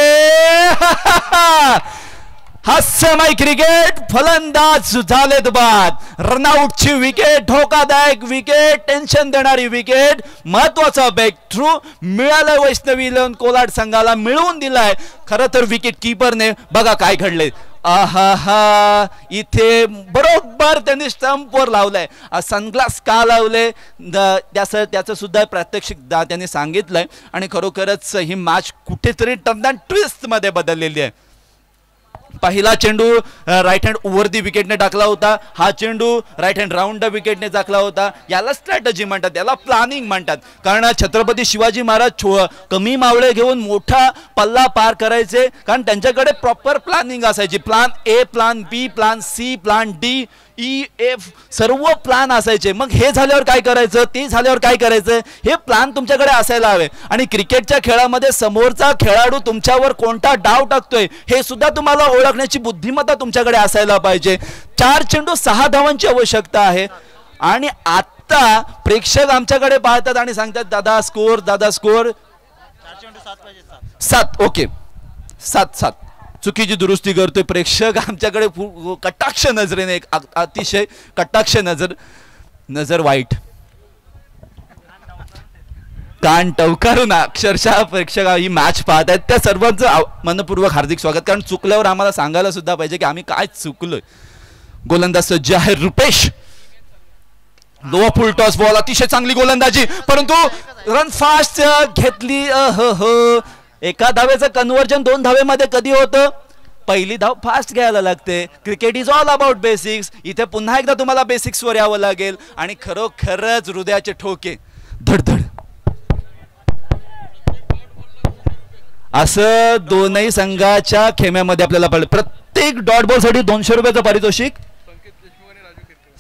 हास्यमय क्रिकेट. फलंदाज झालेत बाद. रनआउटची विकेट, धोकादायक विकेट, टेन्शन देणारी विकेट, महत्वाचा ब्रेक थ्रू मिळालाय वैष्णवी इलेव्हन कोलाड संघाला, मिळवून दिलाय. खरं तर विकेट किपरने बघा काय घडले. आहा, इथे बरोबर त्यांनी स्टंपवर लावलंय. सनग्लास का लावले त्याचं सुद्धा प्रात्यक्षिक त्यांनी सांगितलंय. आणि खरोखरच ही मॅच कुठेतरी टर्न अँड ट्विस्ट मध्ये बदललेली आहे. पहिला चेंडू राईट हँड ओव्हर दी विकेटने टाकला होता. हा चेंडू राईट हँड राऊंड द विकेटने टाकला होता. याला स्ट्रॅटेजी म्हणतात, याला प्लॅनिंग म्हणतात. कारण छत्रपती शिवाजी महाराज कमी मावळे घेऊन मोठा पल्ला पार करायचे, कारण त्यांच्याकडे प्रॉपर प्लॅनिंग असायची. Plan A, plan B, plan C, plan D, EF सर्व प्लॅन असायचे. मग हे झाल्यावर काय करायचं, ते झाल्यावर काय करायचं, हे प्लॅन तुमच्याकडे असायला हवे. आणि क्रिकेटच्या खेळामध्ये समोरचा खेळाडू तुमच्यावर कोणता डाव टाकतोय हे सुद्धा तुम्हाला ओळखण्याची बुद्धिमत्ता तुमच्याकडे असायला पाहिजे. 4 चेंडू 6 धावांची आवश्यकता आहे. आणि आता प्रेक्षक आमच्याकडे पाहतात आणि सांगतात दादा स्कोर, दादा स्कोर. 7 ओके 7 चुकीची दुरुस्ती करतोय प्रेक्षक आमच्याकडे कटाक्ष नजरेने अतिशय कटाक्ष नजर वाईट कान टवकारून अक्षरशः प्रेक्षक ही मॅच पाहत आहेत त्या सर्वांचं मनपूर्वक हार्दिक स्वागत. कारण चुकल्यावर आम्हाला सांगायला सुद्धा पाहिजे की आम्ही काय चुकलोय. गोलंदाज सज्ज आहे रुपेश. लो फुल टॉस बॉल अतिशय चांगली गोलंदाजी परंतु रन फास्ट घेतली. एका धावेचं कन्व्हर्जन 2 धावेमध्ये कधी होतं. पहिली धाव फास्ट घ्यायला लागते. Cricket is all about basics. इथे पुन्हा एकदा तुम्हाला बेसिक्स वर यावं लागेल आणि खरोखरच हृदयाचे ठोके धडधड असं दोनही संघाच्या खेम्यामध्ये आपल्याला पडलं. प्रत्येक डॉट बॉल साठी 200 रुपयाचं पारितोषिक.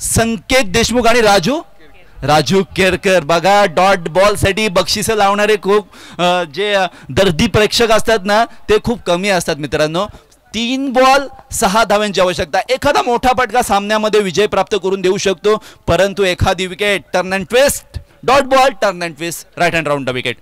संकेत देशमुख आणि राजू केरकर. बघा डॉट बॉल साठी बक्षिसं लावणारे खूप जे दर्दी प्रेक्षक असतात ना ते खूप कमी असतात मित्रांनो. 3 बॉल 6 धावांची आवश्यकता. एखादा मोठा फटका सामन्यामध्ये विजय प्राप्त करून देऊ शकतो परंतु एखादी wicket turn and twist dot ball turn and twist right hand round the wicket.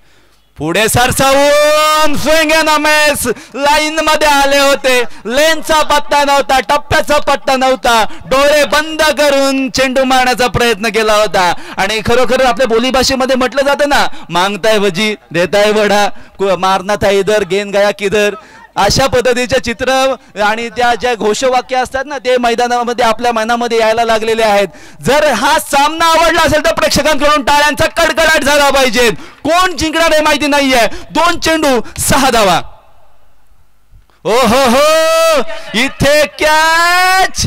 पुढे सरसावून स्विंग अँड मिस लाईन मध्ये आले होते. लेनचा पत्ता नव्हता टप्प्याचा पत्ता नव्हता. डोळे बंद करून चेंडू मारण्याचा प्रयत्न केला होता आणि खरोखर आपल्या बोलीभाषेमध्ये म्हटलं जातं ना मागताय भजी देताय वडा मारना था इधर गेंद गया किधर. अशा पद्धतीचे चित्र आणि त्या ज्या घोषवाक्य असतात ना ते मैदानामध्ये आपल्या मनामध्ये यायला लागलेले आहेत. जर हा सामना आवडला असेल तर प्रेक्षकांकडून टाळ्यांचा कडकडाट झाला पाहिजे. कोण जिंकणार हे माहिती नाहीये. 2 चेंडू 6 धावा. ओ हो इथे कॅच.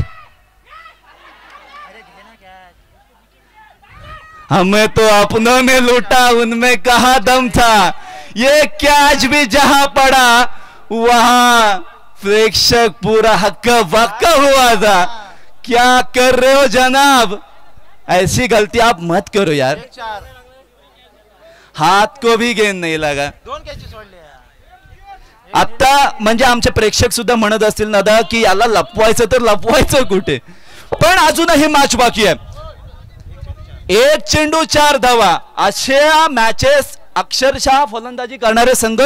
हमें तो अपनों ने लूटा उनमें कहा दम था. ये कैच भी जहां पड़ा वहां प्रेक्षक पूरा हक्का बक्का हुआ था. क्या कर रहे हो जनाब. ऐसी गलती आप मत करो यार. हाथ को भी गेंद नहीं लगा. आता म्हणजे आमचे प्रेक्षक सुद्धा म्हणत असतील ना की याला लपवायचं तर लपवायचं कुठे. पण अजूनही मॅच बाकी आहे. 1 चेंडू 4 धावा. अशा मॅचेस अक्षरशः फलंदाजी करणारे संघ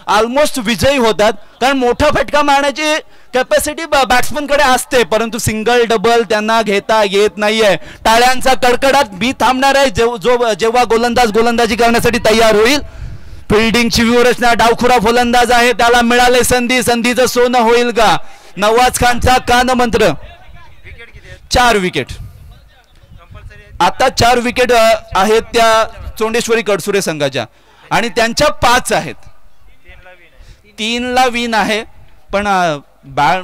ऑलमोस्ट विजयी होतात कारण मोठा फटका मारण्याची कॅपॅसिटी बॅट्समन कडे असते परंतु सिंगल डबल त्यांना घेता येत नाहीये. टाळ्यांचा कडकडाट मी थांबणार आहे जेव्हा गोलंदाजी करण्यासाठी तयार होईल. फिल्डिंगची व्यूहरचना डावखुरा फलंदाज आहे त्याला मिळाले संधीचं सोनं होईल का. नवाज खानचा कान मंत्र. 4 विकेट. आता 4 विकेट आहेत त्या चोंडेश्वरी कडसुरे संघाच्या आणि त्यांच्या 5 आहेत. 3ला विन आहे पण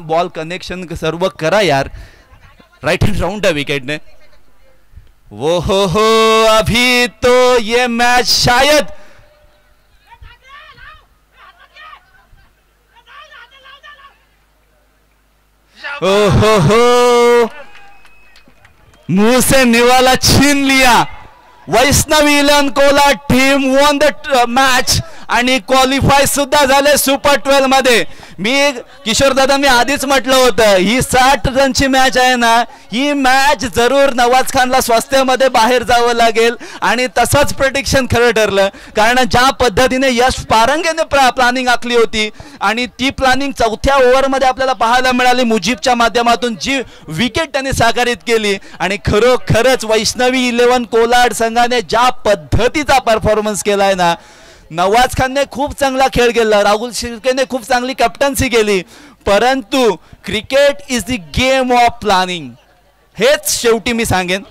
बॉल कनेक्शन सर्व करा यार. राइट हँड राउंड विकेट ने. वो हो अभी तो ये मैच शायद हो मुंह से निवाला छीन लिया. Vaishnavi eleven Kolar team won the match आणि क्वालिफाय सुद्धा झाले सुपर 12 मध्ये. किशोर दादा मी आधीच म्हटलं होतं ही 60 रनची मॅच आहे ना ही मॅच जरूर नवाज खानला स्वास्थ्यामध्ये बाहेर जावं लागेल आणि तसंच प्रेडिक्शन खरं ठरलं कारण ज्या पद्धतीने यश पारंगेने प्लॅनिंग आखली होती आणि ती प्लॅनिंग 4थ्या ओव्हरमध्ये आपल्याला पाहायला मिळाली. मुजीबच्या माध्यमातून जी विकेट त्यांनी साकारित केली आणि खरोखरच वैष्णवी इलेवन कोलाड संघाने ज्या पद्धतीचा परफॉर्मन्स केलाय ना नवाज खानने खूप चांगला खेळ केला. राहुल शिर्केने खूप चांगली कॅप्टन्सी केली परंतु cricket is the game of planning हेच शेवटी मी सांगेन.